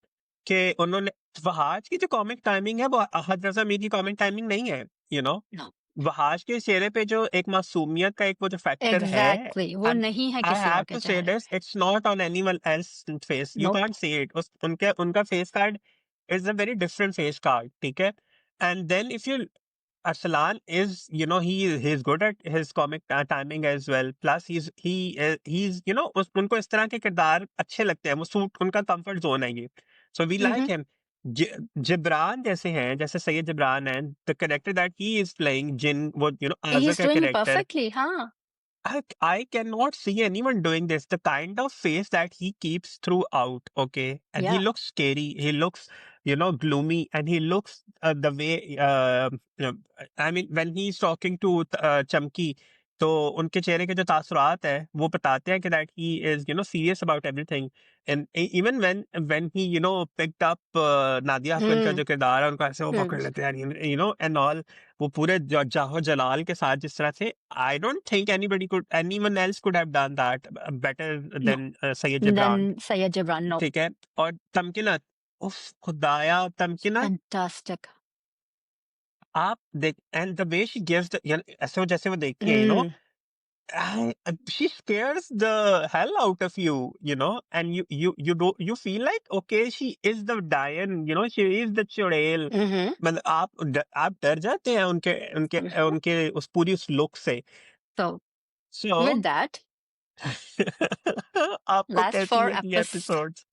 कि उन्होंने वहाज की जो comic timing है वो अहद रज़ा मीर की comic timing नहीं है. You know No. Wahaj के चेहरे पे जो एक मासूमियत का एक वो जो फैक्टर है, Exactly. वो एंड नहीं है आई किसी हैव और के टू से चेहरे दिस, पे। It's not on anyone else face. You Nope. Can't say it. उस उनके उनका face card is a very different face card. ठीक है. And then if you Arsalan is, he's good at his comic timing as well. Plus, he's उनको इस तरह के किरदार अच्छे लगते हैं. वो सूट उनका कंफर्ट जोन है ये. So we Mm-hmm. like him. Jibran जैसे हैं, जैसे सैयद जिब्रान हैं, the character that he is playing, जिन वो आज़ा He's का doing it character. perfectly, huh? I cannot see anyone doing this. The kind of face that he keeps throughout, okay, and he Yeah. looks scary. He looks, gloomy, and he looks the way. I mean, when he's talking to Chamki, तो उनके चेहरे के जो तासुरात है वो बताते हैं कि that he is serious about everything. And even when he picked up Nadia Afghan का Mm. जो किरदार है उनको ऐसे वो Mm. पकड़ लेते हैं, and all, वो पूरे जाहो जलाल के साथ जिस तरह से, I don't think anyone else could have done that better No. than Sayyid Gibran. Then Sayed Jabran, no. ठीक है. और तमकिनत, उफ खुदाया तमकिनत, Fantastic. आप देख, and the way she gives ऐसे वो जैसे वो देखती है, Mm. she scares the hell out of you, and you do you feel like okay, she is the Diane, she is the Churel. Mm-hmm. मतलब आप डर जाते हैं उनके उनके Mm-hmm. उनके उस पूरी उस लुक से. So with So that, आपको last कैसी four लगी episodes, एपिसोड्स?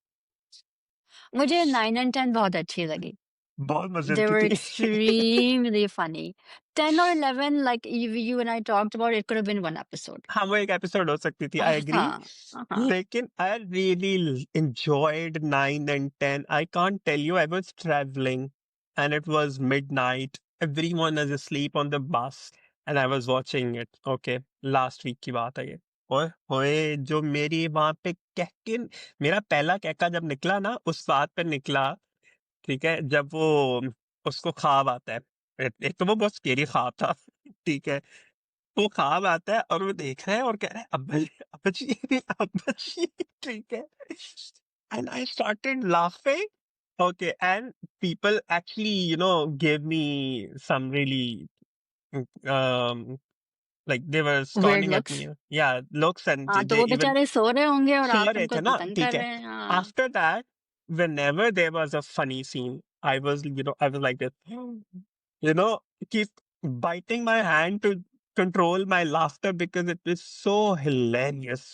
मुझे 9 and 10 बहुत अच्छी लगी. बहुत मजे They की were थी. extremely funny. 10 or 11, like you and I talked about, it could have been one episode. हाँ, वो एक एपिसोड हो सकती थी, आई एग्री. हाँ, हाँ. लेकिन I really enjoyed 9 and 10. I can't tell you, I was traveling and it was midnight. Everyone was asleep on the bus and I was watching it. Okay, last week की बात है ये. ओए होए, जो मेरी वहां पे कहकिन, मेरा पहला कहका जब निकला ना उस बात पे निकला. ठीक है, जब वो उसको ख्वाब आता है. एक तो वो बहुत स्केरी ख्वाब था. ठीक है, वो ख्वाब आता है और वो देख रहा है और कह रहा है अब्बा जी, अब्बा जी, अब्बा जी. ठीक है. And I started laughing. Okay, and people actually, gave me some really, um, like they were Weird scorning at me. looks. Yeah, looks, and हाँ, तो they वो even बेचारे सो रहे होंगे और सो आप रहे उनको थे ना. तंग कर ठीक है. रहे हैं. हाँ. After that, whenever there was a funny scene, I was like this, keep biting my hand to control my laughter because it was so hilarious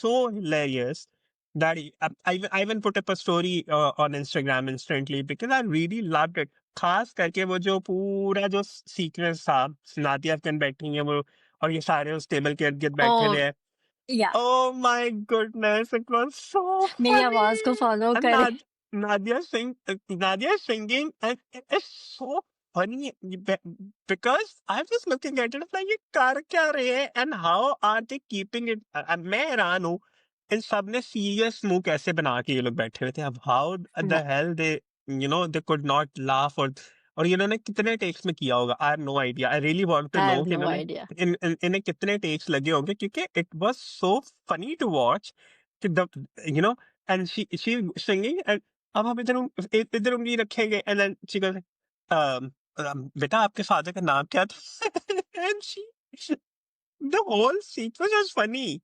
that I even put up a story on Instagram instantly because I really loved it. खास करके वो जो पूरा जो sequence था, नादिया अफगन बैठी है वो और ये सारे उस टेबल के इर्द गिर्द बैठे हुए Oh, हैं. yeah. Oh my goodness, it was so मेरी आवाज को funny. फॉलो And करे. Nadia is singing, and it is so funny because I was looking at it like ये कर क्या रहे हैं and how are they keeping it. मैं हैरान हूँ इन सब ने सीरियस मुंह कैसे बना के ये लोग बैठे हुए थे. अब how the No, hell they could not laugh, और इन्होंने कितने टेक्स में किया होगा. I have no idea. I really want to I नो have कि no इन्होंने idea. इन्हें कितने टेक्स लगे होंगे क्योंकि it was so funny to watch कि the you know and she singing and अब हम इधर उंगली रखेंगे एंड देन शी गोस बेटा आपके फादर का नाम क्या था. And she the whole sequence was funny.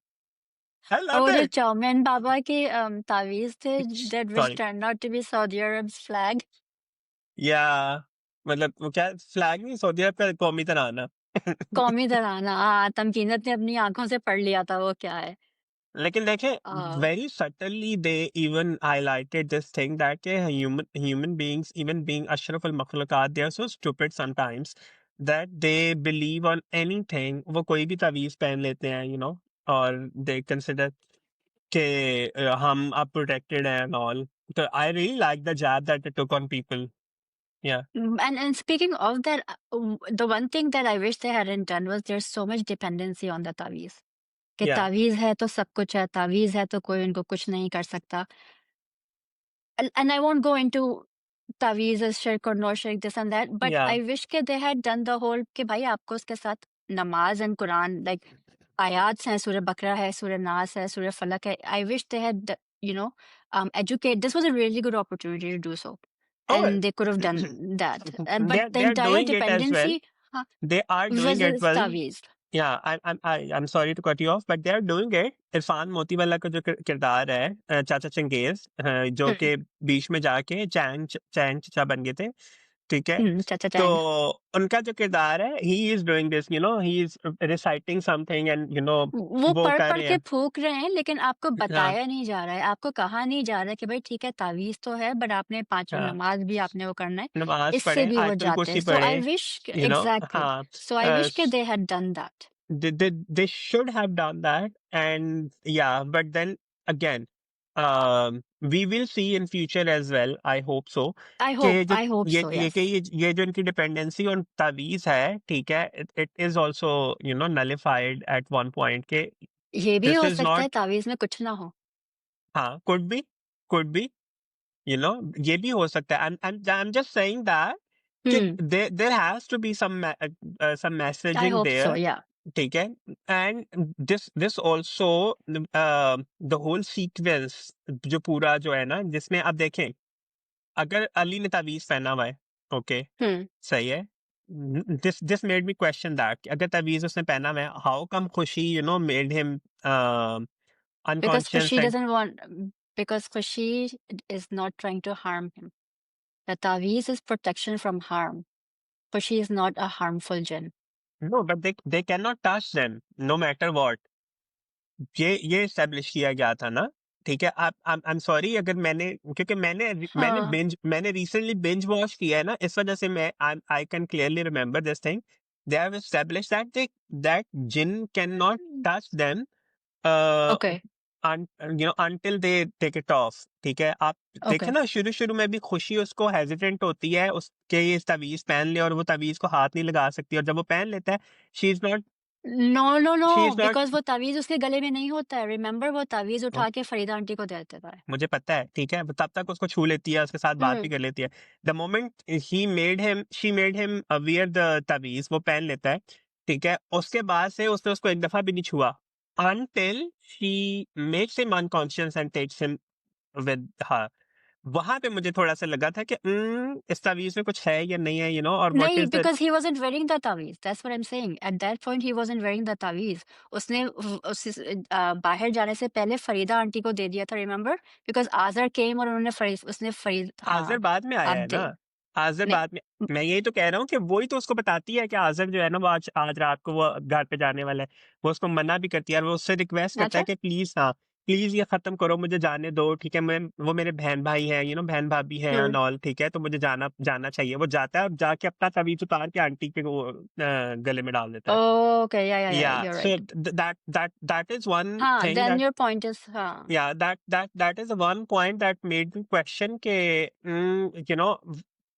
I और love वो जो it. चौमेन बाबा के तावीज़ थे that which Sorry. Turned out to be Saudi Arab's flag. या मतलब वो क्या फ्लैग नहीं, सऊदी अरब का कौमी तराना। कौमी तराना तमकीनत ने अपनी आँखों से पढ़ लिया था वो क्या है। लेकिन देखें, uh, very subtly they even highlighted this thing that human beings, even being अशरफ अल मखलूकात, they are so stupid sometimes that they believe on anything. वो कोई भी तावीज पहन लेते हैं, और दे कंसिडर के हम अब प्रोटेक्टेड हैं एंड ऑल। तो I really like the jab that it took on people. या and speaking of that, the one thing that I wish they hadn't done was there's so much dependency on the तावीज़, कि या तावीज़ है तो सब कुछ है, तावीज़ है तो कोई उनको कुछ नहीं कर सकता। And I won't go into तावीज़ इज़ शिर्क और नो शिर्क this and that, but ya I wish कि they had done the whole कि भाई आपको उसके साथ नमाज़ एंड कुरान लाइक आयात हैं, सूरह बकरा है, सूरह नास है, सूरह फलक है। I wish they had you know educate, this was a really good opportunity to do so, oh, and they could have done that. But the they're entire doing it as well. dependency हाँ, They are doing was it well. तावीज़। Yeah, I'm sorry to cut you off, but they are doing it. Irfan Motiwala का जो किरदार है, चाचा Genghis, जो हुँ, कि बीच में जाके चैन चैन चचा बन गए थे, ठीक है? चाचा तो चैन। उनका जो किरदार है, he is doing this, he is reciting something and वो वो कर पढ़-पढ़ रहे के हैं। फूँक रहे हैं, लेकिन आपको हाँ, बताया नहीं जा रहा है, आपको कहा नहीं जा रहा है कि भाई ठीक है तावीज़ तो है, बट आपने पाँचों हाँ, नमाज़ भी आपने वो करना है, नमाज इससे पढ़े, भी वो आयतुल जाते हैं। कुर्सी सो पढ़े, आई विश एग्ज़ैक्टली, हाँ, सो आई विश कि they had done that. they should have done that, and yeah, but then again, we will see in future as well, I hope so, कि जो आई होप ये सो, ये कि येस। ये जो इनकी डिपेंडेंसी ऑन तावीज है, ठीक है, it is also nullified at one point के ये भी this हो is सकता है not, तावीज़ में कुछ ना हो। हाँ, could be, ये भी हो सकता है। I'm just saying that कि हुँ, there has to be some I messaging hope so, there, या। ठीक है? एंड दिस ऑल्सो, द होल सीक्वेंस जो पूरा जो है ना, जिसमें आप देखें, अगर अली ने तावीज़ पहना हुआ है, ओके, हुँ, सही है। This made me question that अगर तावीज़ उसने पहना हुआ है, how come Khushi made him because unconscious Khushi and doesn't want, because Khushi is not trying to harm him. The तावीज़ is protection from harm. Khushi is not a harmful जिन। No, but they can not touch them no matter what. ये establish किया गया था ना, ठीक है? आप आई एम सॉरी अगर क्योंकि हाँ, मैंने रिसेंटली बिंज वॉच किया है ना, इस वजह से मैं I can clearly remember this thing. They have established that jinn can not touch them okay, until they take it off, ठीक है? आप ओके। देखें ना, शुरू-शुरू में भी खुशी उसको हेजिटेंट होती है उसके ये तावीज़ पहन ले, और वो तावीज़ को हाथ नहीं लगा सकती, और जब वो पहन लेता है, no, no, no, she is not because वो तावीज़ उसके गले में नहीं होता है। रिमेंबर वो तावीज़ उठा के फरीदा आंटी को दे देता है। मुझे पता है, ठीक है? तब तक उसको छू लेती है, उसके साथ बात हुँ, भी कर लेती है। The moment she made him wear the तावीज़, वो पहन लेता है, ठीक है? उसके बाद से उसने उसको एक दफ़ा भी नहीं छुआ, until she makes him unconscious and takes him with her. वहाँ पे मुझे थोड़ा-सा लगा था कि इस तावीज़ में कुछ है या नहीं है, और व्हाट नहीं, is the because he wasn't wearing the तावीज़, that's what I am saying. At that point he wasn't wearing the तावीज़। उसने बाहर जाने से पहले फरीदा आंटी को दे दिया था, रिमेंबर? बिकॉज़ आज़र केम और उन्होंने उसने फरीद आज़र हाँ, बाद में आया आप है दे ना, आज़र नहीं बाद में। मैं यही तो कह रहा हूँ कि वो ही तो उसको बताती है कि आज़र जो है ना, वो आज आज रात को वो घर पे जाने वाला है। वो उसको मना भी करती है, और वो उससे रिक्वेस्ट करता है अच्छा, कि प्लीज़, हाँ, प्लीज़ ये ख़त्म करो, मुझे जाने दो, ठीक है? वो मेरे बहन-भाई हैं, बहन-भाभी हैं हुँ। एंड ऑल, ठीक है? तो मुझे जाना जाना चाहिए। वो जाता है और जाके अपना तवीज़ उतार के आंटी के वो गले में डाल देता है। Okay, yeah, Yeah, you are so right. that is one हाँ, thing then that, your point is हाँ, yeah, that is the one point that made me question के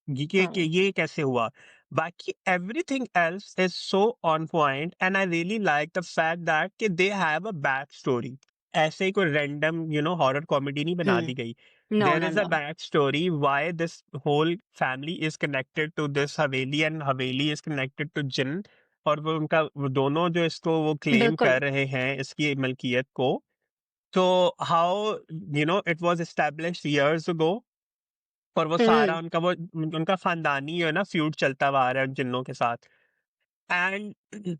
हाँ। ये कैसे हुआ? बाकी everything else is so on point, and I really like the fact that कि they have a back story. ऐसे ही कोई random horror comedy नहीं बना हुँ। दी गई. No, There no, is a no. back story why this whole family is connected to this Haveli, and Haveli is connected to Jinn, और वो दोनों जो इसको वो क्लेम बिल्कुल। कर रहे हैं इसकी मलकियत को। तो how it was established years ago, और वो सारा हुँ। उनका खानदानी है ना फ्यूड चलता हुआ आ रहा है उन जिन्नों के साथ। एंड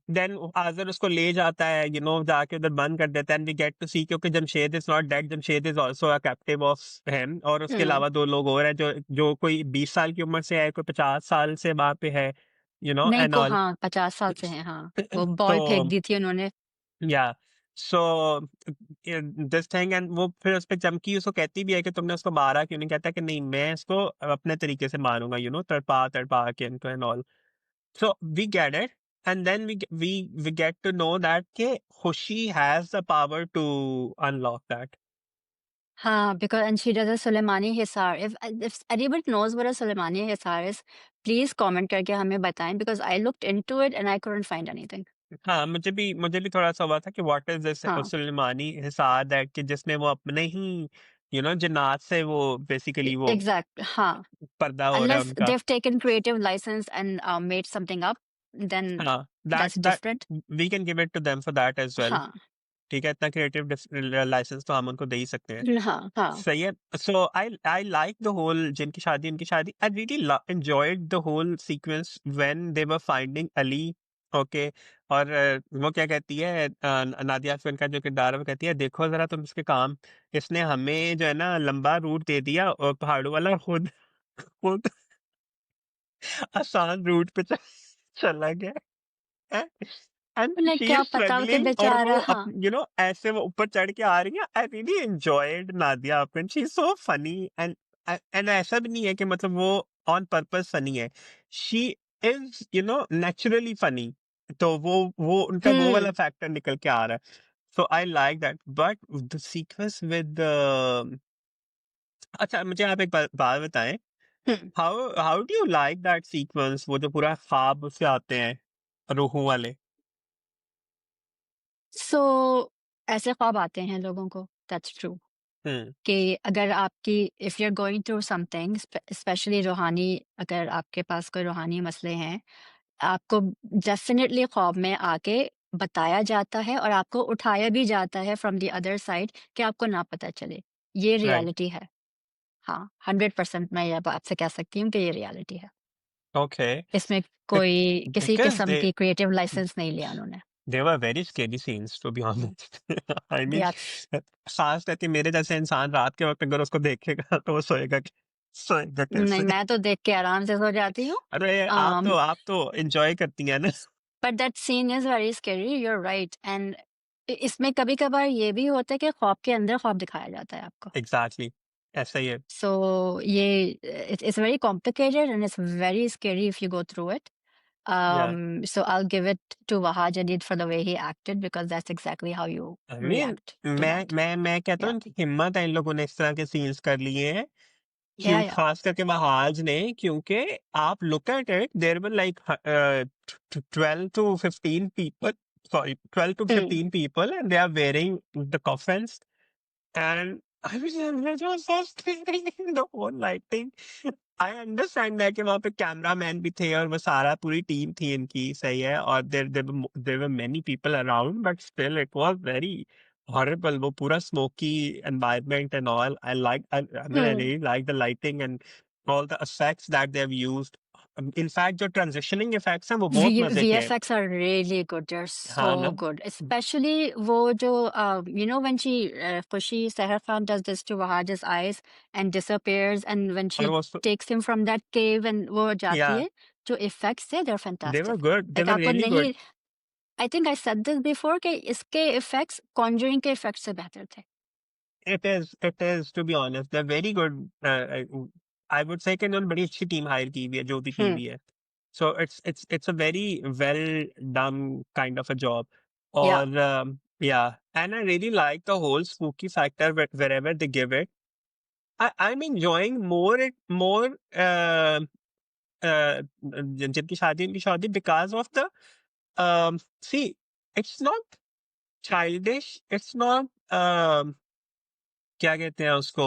देन आज़र उसको ले जाता है, जाके उधर बंद कर देता है, एंड वी गेट टू सी, क्योंकि Jamshed is not dead, Jamshed is also a captive of him, और उसके हुँ। अलावा 2 लोग और हैं जो जो कोई 20 साल की उम्र से है, कोई 50 साल से वहाँ पे है, नहीं एंड को ऑल। हाँ, 50 साल से हैं, हाँ। वो तो बॉल फेंक दी थी उन्होंने। या सो दिस थिंग, एंड वो फिर उस पे चमकी उसको कहती भी है कि तुमने उसको मारा क्यों नहीं? कहता है कि नहीं, मैं इसको अपने तरीके से मारूंगा, तड़पा तड़पा के इनको and all. So we get it, and then we get to know that ke Hoshi has the power to unlock that. हाँ, because and she does a Soleimani Hisar. If anybody knows what a Soleimani Hisar is, please comment करके हमें बताएँ because I looked into it and I couldn't find anything. हाँ, मुझे भी थोड़ा-सा हुआ था कि व्हाट इज़ दिस हाँ, सुलेमानी हिसार दैट, कि जिसमें वो अपने ही जिन्नात से वो बेसिकली वो एग्ज़ैक्ट हाँ, पर्दा हो रहा है unless उनका। they've taken creative license and made something up, then हाँ, that that's that different. We can give it to them for that as well. हाँ, ठीक है, इतना क्रिएटिव लाइसेंस तो हम उनको दे ही सकते हैं। हाँ, हाँ। सही है। So I like the whole, जिनकी शादी उनकी शादी, I really enjoyed the whole sequence when they were finding Ali. Okay. और वो क्या कहती है, नादिया अफरोन का जो किरदार है, वो कहती है, देखो जरा तुम इसके काम, इसने हमें जो है ना लंबा रूट दे दिया, और पहाड़ों वाला खुद खुद आसान रूट पे चला गया। एंड उन्हें शी क्या इज पता कि स्ट्रगलिंग, और वो बेचारा हाँ। ऐसे वो ऊपर चढ़ के आ रही है। आई really enjoyed Nadia upon, she is so funny, and and ऐसा भी नहीं है कि मतलब वो ऑन पर्पस फनी है, शी इज नेचुरली फनी। तो वो उनका वो वाला हुँ, फैक्टर निकल के आ रहा है। So I like that, but the sequence with, अच्छा मुझे आप एक बात बताएं, hmm. How how do you like that sequence, वो जो पूरा ख्वाब से आते हैं रूहों वाले। सो ऐसे ख्वाब आते हैं लोगों को, दैट्स ट्रू। हम्म। कि अगर आपकी if you are going through something specially रूहानी, अगर आपके पास कोई रूहानी मसले हैं, आपको डेफिनेटली ख्वाब में आके बताया जाता है और आपको उठाया भी जाता है फ्रॉम द अदर साइड कि आपको ना पता चले। ये राइट। रियलिटी है। हाँ, 100% मैं ये बात से कह सकती हूँ कि ये रियलिटी है। Okay. इसमें Bec- कोई किसी because किस्म की क्रिएटिव लाइसेंस नहीं लिया उन्होंने। they were very scary scenes, to be honest. I mean, yes. खास करके मेरे जैसे इंसान रात के वक्त अगर उसको देखेगा तो वो सोएगा नहीं, कैसे? मैं तो देख के आराम से सो जाती हूँ। अरे आप तो एंजॉय करती हैं ना। But that scene is very scary, you are right and इसमें कभी-कभार ये भी होता है कि ख्वाब के अंदर ख्वाब दिखाया जाता है आपको। एग्जैक्टली, ऐसा ही है। सो ये it's very complicated and it's very scary if you go through it. या So I'll give it to Waha Jadid for the way he acted because that's exactly how you I mean, react to that. मैं कहता हूँ Yeah. इनकी हिम्मत है इन लोगों ने इस तरह के सीन्स कर लिए हैं, Yeah, क्यों yeah. खास करके महाज ने, क्योंकि आप look at it, there were like 12 to 15 people, sorry, 12 to Hmm. 15 people, and they are wearing the coffins, and I was that was so scary, the whole lighting. I understand that कि वहाँ पे camera man भी थे और वो सारा पूरी team थी इनकी, सही है, और there were many people around, but still it was very horrible, वो पूरा smoky environment and all. I mean, I Hmm. really like the lighting and all the effects that they've used. In fact जो transitioning effects हैं वो बहुत मजे के हैं। VFX are really good. They're हाँ so ना। good. Especially वो जो you know when Khushi Seher Khan does this to Wahaj's eyes and disappears and when और she वो takes him from that cave and वो जाती yeah, है, जो effects थे they're they were fantastic. good, they Like were आपको really good. नहीं, I think I said this before कि इसके effects Conjuring के effects से बेहतर थे. It is, to be honest, they're very good. I would say कि इन्होंने बड़ी अच्छी टीम हायर की हुई है, जो भी की Hmm. हुई है। So it's a very well done kind of a job. Yeah. और yeah, and I really like the whole spooky factor wherever they give it. I'm enjoying more जिनकी शादी उनकी शादी because of the see, it's not childish, it's not क्या कहते हैं उसको,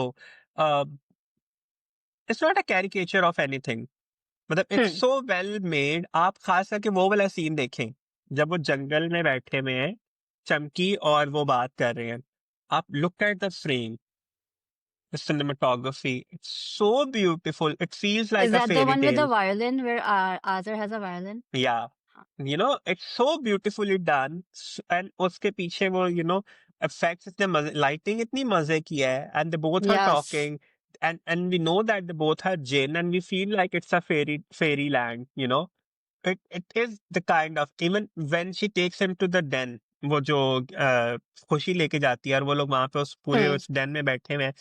it's not a caricature of anything, मतलब it's Hmm. So well made. आप खास करके वो वाला सीन देखें जब वो जंगल में बैठे हुए हैं, चमकी और वो बात कर रहे हैं, आप look at the frame, the cinematography, it's so beautiful, it feels Is like a that the fairy one with the tale. violin where Azar has a violin? Yeah, it's so beautifully done and उसके पीछे वो effects इतने मजे, lighting इतनी मजे की है, and they both are Yes. Talking, and we know that they both are jinn, and we feel like it's a fairy land. It is the kind of, even when she takes him to the den, वो जो खुशी लेके जाती है और वो लोग वहां पे उस पूरे Hmm. उस den में बैठे हुए हैं,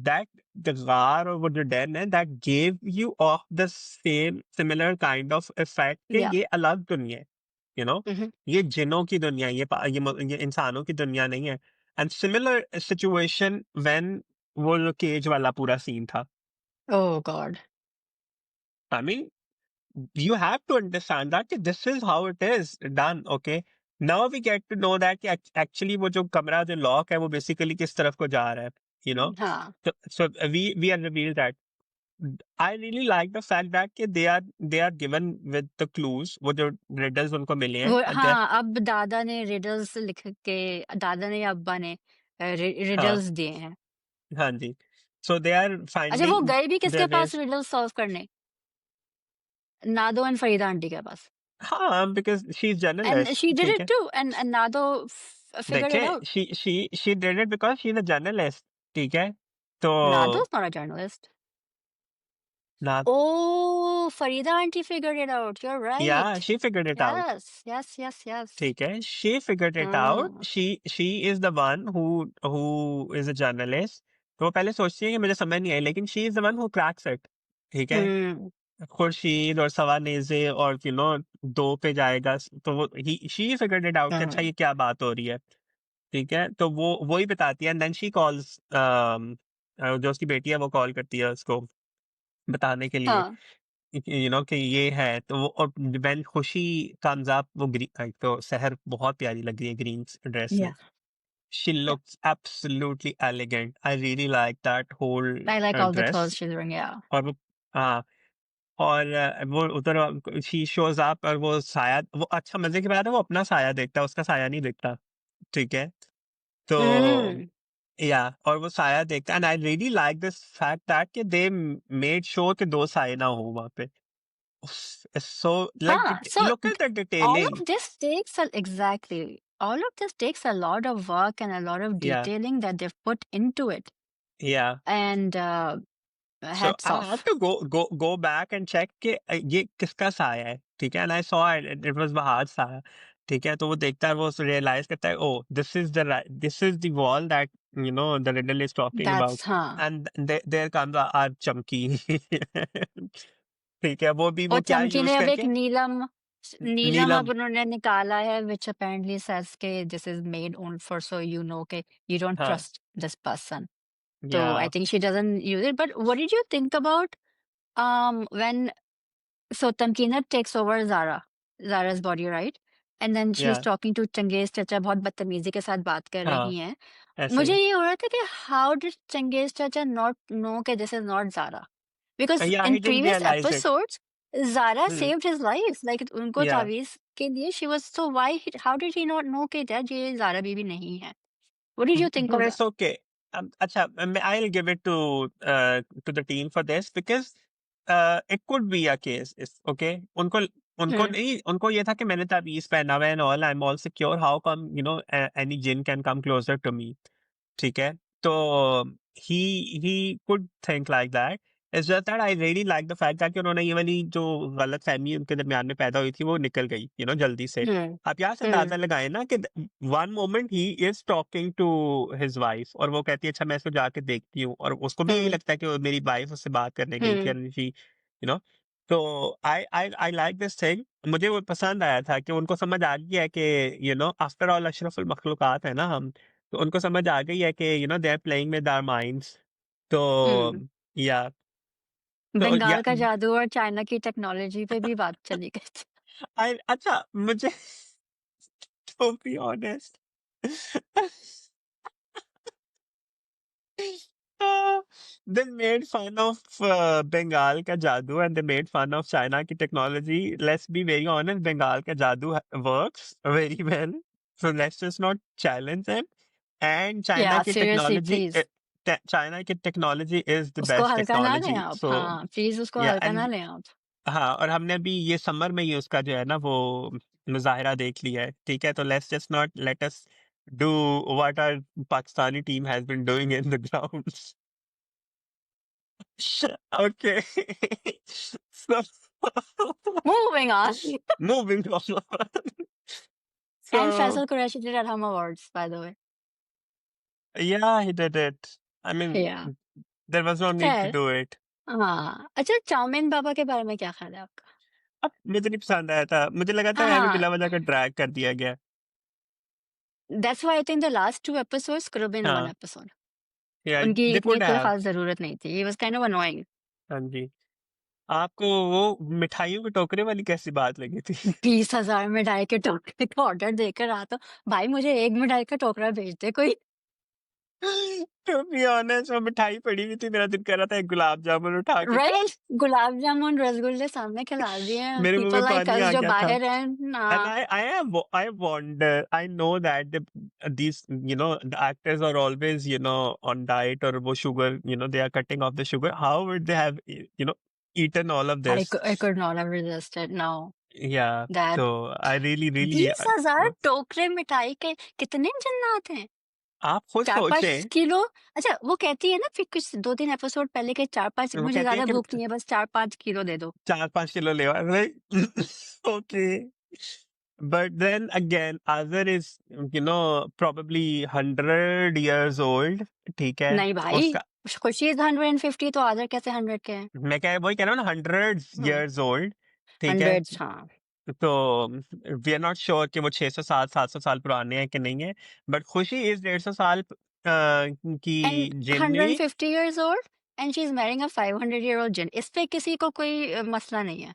that the गार और वो जो den है, that gave you off the same similar kind of effect कि Yeah. ये अलग दुनिया है, यू नो Mhm. ये जिनों की दुनिया है, ये इंसानों की दुनिया नहीं है. एंड सिमिलर सिचुएशन व्हेन वो जो केज वाला पूरा सीन था. Oh God. I mean, you have to understand that this is how it is done. Okay, now we get to know that कि actually वो जो कमरा जो लॉक है वो बेसिकली किस तरफ को जा रहा है, you know. हाँ, So we are revealed that I really like the fact that कि they are given with the clues, वो जो riddles उनको मिले हैं, वो and they हाँ, अब दादा ने रिडल्स लिख के दादा ने या अब्बा ने हाँ, रिडल्स दिए हैं। हाँ जी, so they are अच्छा, वो finding गए भी किसके their pass ways. Riddles solve करने? नादो एंड फरीदा आंटी के पास। हाँ, because she's and journalist, she did ठीक इट है. टू एंड नादो फिगर्ड इट देखिए, out. she did it because she's a journalist, ठीक है. तो Nado is not a journalist. ना, oh! Farida aunty figured it out, you are yeah, right. she figured it out. Yes, yes, yes, yes. ठीक है, she figured it out. हाँ। She is the one who is a journalist. तो वो पहले सोचती है कि मुझे समझ नहीं आई, लेकिन she is the one who cracks it. ठीक है, हुँ, खुर्शीद और सवानेज़े और दो पे जाएगा, तो वो she figured it out कि अच्छा हुँ। ये क्या बात हो रही है. ठीक है, तो वो ही बताती है, एंड देन शी कॉल्स, जो उसकी बेटी है वो कॉल करती है उसको बताने के लिए हाँ, कि ये है, तो वो, और व्हेन खुशी कम्स अप, वो तो सहर बहुत प्यारी लग रही है ग्रीन ड्रेस या, में. शी या। Looks absolutely elegant. I really like that whole I like all the dress. Clothes she is wearing, या। और वो, हाँ, और वो उधर शी शोज अप, और वो साया, वो अच्छा मजे की बात है, वो अपना साया देखता है, उसका साया नहीं देखता. ठीक है, तो हुँ। या, और वो साया देखता है, and I really like this fact that कि दे मेड श्योर कि दो साये ना हो वहां पे. So, like, हाँ, सो look at the all detailing. of this takes a exactly. All of this takes a lot of work and a lot of Yeah, detailing that they've put into it, yeah. and So hats I had off. to go back and check कि ये किसका साया है, ठीक है? And I saw it was Bahad's साया, ठीक है? तो वो देखता है, वो realize करता है, oh, this is the wall that the riddle is talking about. That's हाँ। And there comes our Chumki. ठीक है, वो और क्या चमकी यूज ने अब एक करके, नीलम नीलम. अब उन्होंने निकाला है, व्हिच अपेरेंटली सेज के this is made only for so you know के यू डोंट हाँ, ट्रस्ट दिस पर्सन। तो आई yeah, think she doesn't use it, but what did you think about when so Tamkina takes over Zara's body, right? And then she's yeah, talking to Changez चाचा, बहुत बदतमीजी के साथ बात कर हाँ, रही हैं। ऐसे मुझे ही. ये हो रहा था कि how did Changez चाचा not know कि this is not Zara? Because Yeah, in he didn't previous realize it. episodes, Zara Hmm. saved his life. Like उनको Yeah. तावीज़ के लिए she was, so how did he not know कि that ये Zara बीबी नहीं है? What did you think But of it's that? okay. Acha, I'll give it to the team for this, because it could be a case. It's okay. उनको उनको Hmm. नहीं, उनको ये था कि मैंने ताबीज पहना हुआ है and all. I'm all secure. How come any jinn can come closer to me? ठीक है, तो he could think like that. It's just that I really like the fact that कि उन्होंने ये वाली जो गलत फहमी उनके दरमियान में पैदा हुई थी वो निकल गई, जल्दी से. Hmm. आप यहाँ से Hmm. अंदाजा लगाए ना कि one moment he is talking to his wife, और वो कहती है अच्छा मैं इसको जाके देखती हूँ, और उसको भी यही Hmm. लगता है कि वो मेरी वाइफ उससे बात करने गई थी, Hmm. and नो तो आई लाइक दिस थिंग. मुझे वो पसंद आया था कि उनको समझ आ गया है कि आफ्टर ऑल अशरफुल मखलूकात है ना हम, तो उनको समझ आ गई है कि they are playing with our minds. तो Hmm. या, तो या, बंगाल का जादू और चाइना की टेक्नोलॉजी पे भी बात चली गई थी। आई अच्छा मुझे to be honest they made fun of Bengal ka jadoo, and they made fun of China ki technology. Let's be very honest, Bengal ka jadoo works very well. So let's just not challenge them. And या seriously please China ki technology is the उसको best हल्का ना लें technology. आप, So हाँ please उसको yeah, हल्का ना and लें आप। हाँ, और हमने अभी ये समर में ही उसका जो है ना वो मुज़ाहिरा देख लिया है, ठीक है? तो let's just not let us do what our Pakistani team has been doing in the grounds. Okay. So Moving on. moving on. And So Faisal Qureshi did at Hum Awards, by the way. yeah, he did it. I mean, Yeah. there was no need to खैर, do it. हाँ। अच्छा, chowmein बाबा के बारे में क्या ख़्याल है आपका? अब मुझे नहीं पसंद आया था। मुझे लगा था ऐਵੇਂ हाँ, बिला वजह का ड्रैग कर दिया गया। That's why I think the last 2 episodes could have been 1 हाँ, एपिसोड। या उनकी दे इतनी कुड कोई हैव। ख़ास ज़रूरत नहीं थी। He was kind of annoying. हाँ जी। आपको वो मिठाइयों के टोकरे वाली कैसी बात लगी थी? 20,000 मिठाई के टोकरे का ऑर्डर देकर आ तो भाई मुझे 1 मिठाई का टोकरा भेज दे कोई। टू बी ऑनेस्ट वो मिठाई पड़ी हुई थी, मेरा दिल कर रहा था एक गुलाब जामुन उठा के खा। राइट? गुलाब जामुन, रसगुल्ले सामने खिला दिए हैं। मेरे मुँह पीपल में लाइक पानी अस आ जो गया था। बाहर हैं ना। And I wonder, I know that these, the actors are always, on diet or wo sugar, they are cutting off the sugar. How would they have, eaten all of this? I could not have resisted, no, Yeah. that So I really, really, 20,000 टोकरे मिठाई के कितने जिन्नात हैं? आप खुद 4-5 सोचें, kilo. अच्छा, वो कहती है ना फिर कुछ 2-3 एपिसोड पहले के 4-5 वो मुझे कहती है ज़्यादा कि भूख नहीं है, बस 4-5 किलो दे दो। 4-5 किलो ले आओ। Okay. But then again, Azar is, probably 100 years old. ठीक है? नहीं भाई, उसका खुशी इज़ 150 तो आदर कैसे 100 के हैं? मैं क्या वही कह रहा हूँ ना, 100 हाँ, years old. ठीक है? 100 हाँ। तो वी आर नॉट श्योर कि वो 600 साल 700 साल पुराने हैं कि नहीं है, बट खुशी इज 150 साल की एंड जिंदगी। 150 years old and she is marrying a 500 year old जिन। इस पे किसी को कोई मसला नहीं है।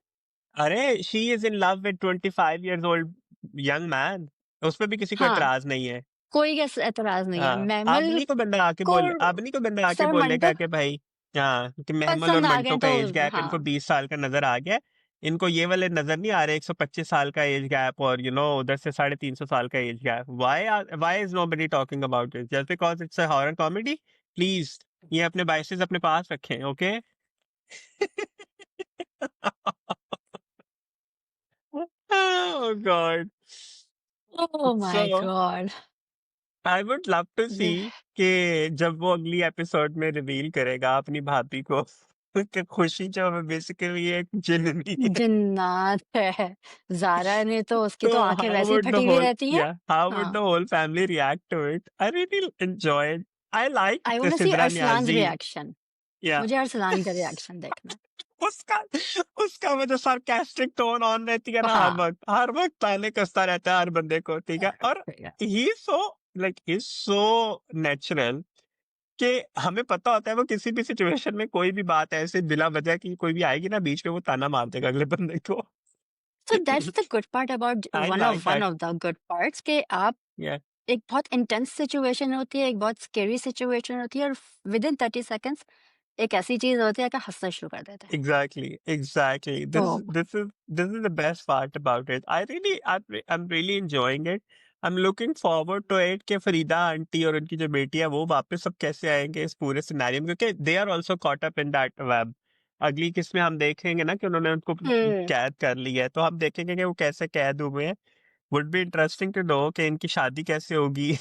अरे she is in love with 25 years old young man, उस पर भी किसी को हाँ, एतराज नहीं है। कोई एतराज़ नहीं है। हाँ, मैमल को अब नहीं कोई बंदा आके सरमंटो बोलेगा कि भाई, हाँ, कि महमल और पसंद आ मंटो गए का तो एज गैप इनको हाँ। 20 साल का नजर आ गया। इनको ये वाले नजर नहीं आ रहे 125 साल का एज गैप और उधर से 350 साल का age gap. Why is nobody talking about it just because it's a horror comedy? Please ये अपने बायसेस अपने पास रखें, okay? Oh God. Oh my So God! I would love to see ये कि जब वो अगली एपिसोड में रिवील करेगा अपनी भाभी को कि खुशी जो है बेसिकली एक जिन्नी है। जिन्नात है। ज़ारा ने तो उसकी तो तो आँखें हाउ वैसे ही वुड द फटी हुई होल रहती हैं। या हाउ वुड द हाँ, whole family react to it? I really enjoyed. I like I want to see Sidra Arsalan's Niazi. Reaction. या मुझे अरसलान का रिएक्शन देखना है। उसका उसका वो जो सार्कास्टिक टोन ऑन रहती है ना, हाँ, हर वक्त ताने कसता रहता है हर बंदे को, ठीक है? और ही सो ही सो नेचुरल कि हमें पता होता है वो किसी भी सिचुएशन में कोई भी बात ऐसे बिला वजह की कोई भी आएगी ना बीच में, वो ताना मार देगा अगले बंदे को। So that's the good part about I one like of one that. Of the good parts कि आप या एक बहुत इंटेंस सिचुएशन होती है, एक बहुत स्केरी सिचुएशन होती है और विद इन 30 सेकंड्स एक ऐसी चीज़ होती है कि हँसना शुरू कर देते हैं। exactly. तो This is the best part about it. I'm really enjoying it. I'm looking forward to it कि फरीदा आंटी और उनकी जो बेटी है वो वापस अब कैसे आएंगे इस पूरे सिनेरियो में, क्योंकि they are also caught up in that web. अगली किस्त में हम देखेंगे ना कि उन्होंने उनको हुँ, कैद कर लिया है, तो हम देखेंगे कि वो कैसे कैद हुए हैं। Would be interesting to know कि इनकी शादी कैसे होगी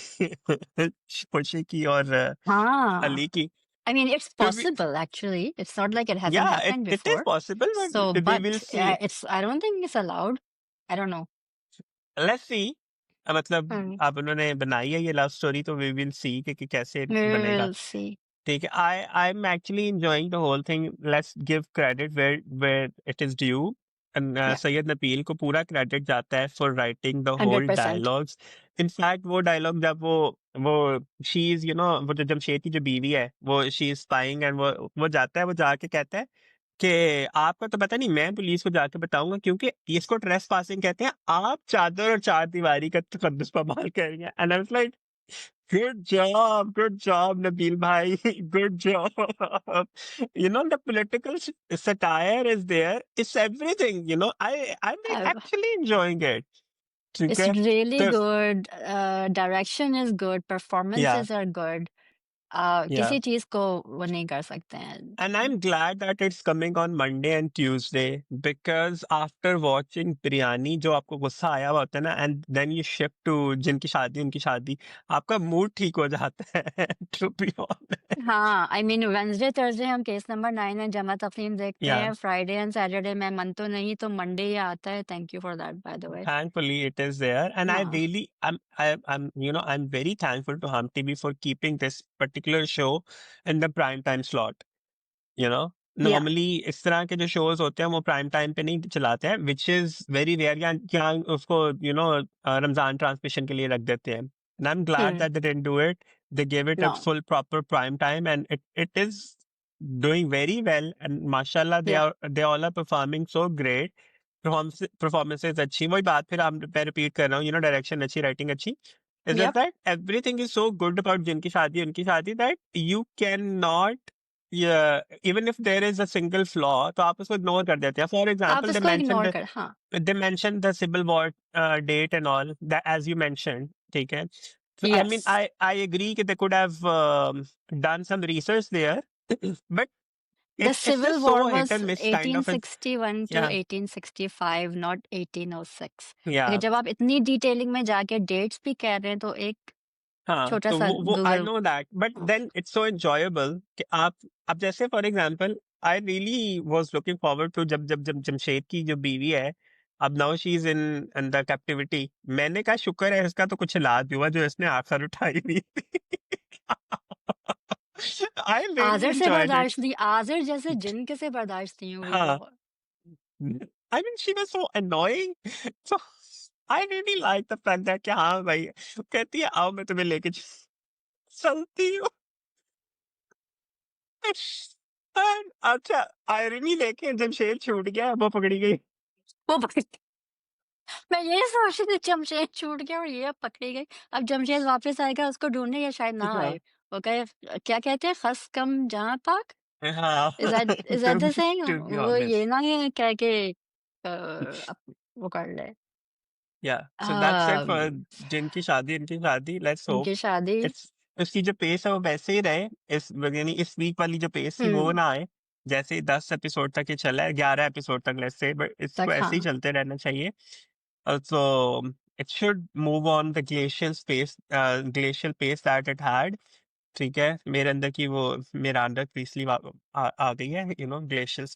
खुशी की और हाँ। अली की। I mean, it's To be, possible actually. It's not like it hasn't yeah, happened it is before. possible, So, but we but will see. it's I don't think it's allowed. I don't know. Let's see. मतलब Hmm. अब उन्होंने बनाई है ये love story, तो we will see कि कैसे We बनेगा। will see. ठीक है, I am actually enjoying the whole thing. Let's give credit where it is due. Yeah, Syed Nabeel को पूरा क्रेडिट जाता है for writing the whole 100%. Dialogues. In fact वो डायलॉग जब वो शी इज वो जो जमशेद की जो बीवी है वो शी इज स्पाइंग एंड वो जाता है, वो जाके कहता है कि आपको तो पता नहीं, मैं पुलिस को जाके बताऊंगा क्योंकि इसको ट्रेस पासिंग कहते हैं, आप चादर और चार दीवारी का तकद्दुस पामाल कर रही हैं। And I was like good job Nabeel भाई, good job. The political satire is there, it's everything, I'm Uh, actually enjoying it, ठीक it's है? really तो good. Direction is good. या Performances are good. Yeah. किसी चीज को वो नहीं कर सकते हैं। And I'm glad that it's coming on Monday and Tuesday because after watching Biryani, जो आपको गुस्सा आया हुआ होता है ना, and then you shift to जिनकी शादी उनकी शादी, आपका मूड ठीक हो जाता है to be honest. हाँ, आई मीन वेडनेसडे थर्सडे हम केस नंबर 9 में जमा तफरीम देखते Yeah, हैं, फ्राइडे एंड सैटरडे में मन तो नहीं तो मंडे ही आता है। Thank you for that by the way. thankfully it is there, and I हाँ, really, I'm, I'm very thankful to Hum TV for keeping this particular show in the prime time slot. या normally इस तरह के जो shows होते हैं वो prime time पे नहीं चलाते हैं, विच इज वेरी रेयर, या उसको रमजान ट्रांसमिशन के लिए रख देते हैं, and I am glad that they didn't do it. They give it a no, full proper prime time and it is doing very well, and माशाल्लाह या they all are performing so great. Performances अच्छी, वही बात फिर मैं repeat कर रहा हूँ, डायरेक्शन अच्छी, राइटिंग अच्छी. Is yup, just that everything is so good about जिनकी शादी उनकी शादी that you cannot, yeah, even if there is a single flaw, तो आप उसको इग्नोर कर देते हैं. For आप example, उसको इग्नोर कर, हाँ, they mentioned the Civil War date and all that, as you mentioned. ठीक है. So I yes. mean, I agree that they could have done some research there, but the it's civil just so war hit was and miss kind of a, 1861 to yeah, 1865 not 1806। लेकिन yeah. जब आप इतनी detailing में जाके dates भी कह रहे हैं तो एक हाँ, छोटा तो सा वो I Google. No that, but हाँ, देन इट्स सो एन्जॉयबल कि आप, अब जैसे for example, I really was looking forward to जब जमशेद की जो बीवी है, अब now she is in the captivity. मैंने कहा शुक्र है इसका तो कुछ इलाज हुआ जो इसने आखिर उठाई नहीं थी. आई रियली आज़र से एंजॉयड इट. बर्दाश्त नहीं, आज़र जैसे जिन कैसे बर्दाश्त नहीं हुई हाँ, वो। I mean she was so annoying. So I really like the fact that कि हाँ भाई, कहती है आओ मैं तुम्हें लेके चलती हूँ. अच्छा, आयरनी देखें, जमशेद छूट गया, वो पकड़ी गई. वो पकड़ मैं यही सोच रही थी, जमशेद छूट गया और ये अब पकड़ी गई। अब जमशेद वापस आएगा उसको ढूँढने या शायद ना हाँ, आए। वो कहे क्या कहते हैं, खस कम जहाँ पाक? हाँ. Is that to the saying? To be वो ये ऑनेस्ट, ना ये कह के अब वो कर ले। या so that's it um, for जिनकी शादी इनकी शादी. लेट्स होप उनकी शादी। इट्स, उसकी जो पेस है वो वैसे ही रहे, यानी इस वीक वाली जो पेस थी वो हुँ, ना आए. जैसे ही 10 एपिसोड तक ये चला है, 11 एपिसोड तक लेट्स से, बट तक इसको ऐसे ही हाँ। चलते रहना चाहिए. Also, it should move on the glacial pace that it had. ठीक है, मेरे अंदर की वो, मेरा अंदर पिछली आ गई है, ग्लेशियल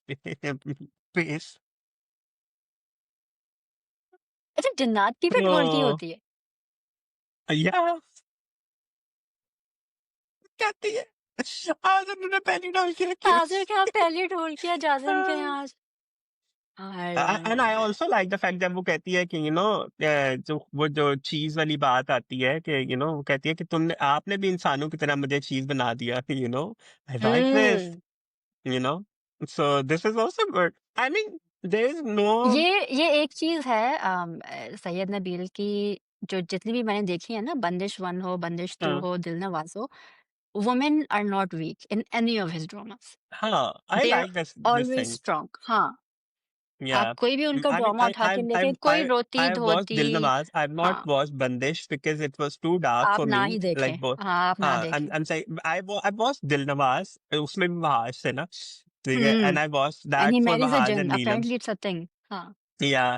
पेस. अच्छा, जन्नत की भी ढोलकी तो होती है? या कहती है, आज उन्होंने पहली डाल के रखी आज़र के यहाँ है. पहली ढोलकियाँ जाज़िम के यहाँ आज। And I hi! Also like the fact जब वो कहती है कि जो वो जो चीज वाली बात आती है कि वो कहती है कि तुमने आपने भी इंसानों की तरह मुझे चीज बना दिया. I like this. Hmm. you know so this is also good. I mean, there is no, ये एक चीज़ है सैयद नबील की, जो जितनी भी मैंने देखी है ना, बंदिश 1 हो, बंदिश 2 uh, हो, दिल नवाज़ हो, women are not weak in any of his dramas. I they are like this always thing. Strong. हाँ, आप Yeah. कोई भी उनका I mean, ड्रामा उठा के देखें, कोई I watched रोती-धोती। Dilnawaz. I've not हाँ, watched Bandish because it was too dark आप for ना me. ही देखें। Like both. हाँ, आप ना हाँ, देखें। I'm saying I watched Dilnawaz. उसमें भी बहाश है ना, ठीक है, hmm, and I watched and he that for marries a Bahaj जिन्न, and Neelam. Apparently it's a thing. हाँ। Yeah,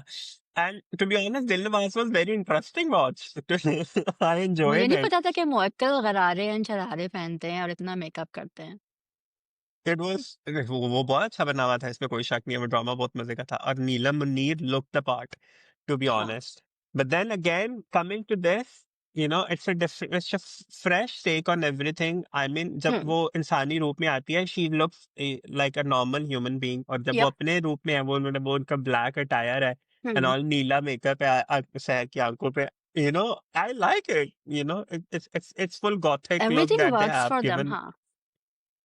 and to be honest, Dilnawaz was very interesting watch. I मुझे enjoyed नहीं it. पता था कि मुअक्किल गरारे एंड शरारे पहनते हैं और इतना मेकअप करते हैं। इट वाज़, वो बहुत अच्छा बना हुआ था, इसमें कोई शक नहीं है, वो ड्रामा बहुत मज़े का था, और Neelam Munir look the part, to be हाँ। Honest. But then again coming to this, it's a fresh take on everything. I mean, जब हुँ, वो इंसानी रूप में आती है, she looks like a normal human being, और जब वो यप। अपने रूप में है, वो उनका ब्लैक अटायर है and hmm. All, Neela makeup है, सैर की आंखों पे. I like it. It's full gothic look Everything that they works have for them, given. हाँ।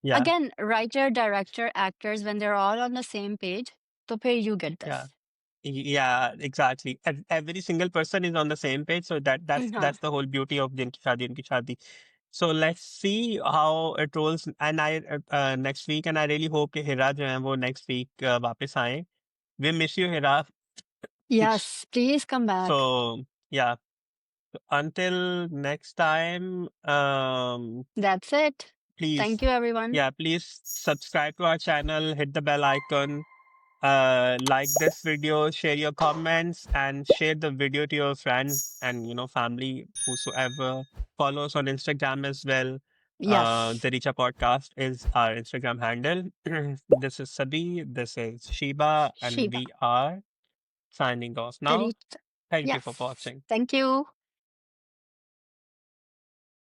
Yeah. Again, writer, director, actors, when they're all on the same page, तो फिर you get Yeah. this. Yeah, exactly. Every single person is on the same page, so हाँ, that's the whole beauty of Jinki Shadi Unki Shadi. So let's see how it rolls. And I next week, and I really hope कि हिरा जो है वो next week वापस आए. We miss you, Hira. yes, please come back. So yeah, until next time. That's it. please, Thank you, everyone. yeah, please subscribe to our channel, hit the bell icon, like this video, share your comments, and share the video to your friends and family, whosoever. Follow us on Instagram as well. Yes. The Richa Podcast is our Instagram handle. This is Sabi, this is Shiba, and Shiva. we are signing off now. Very, Thank you for yes. watching. Thank you.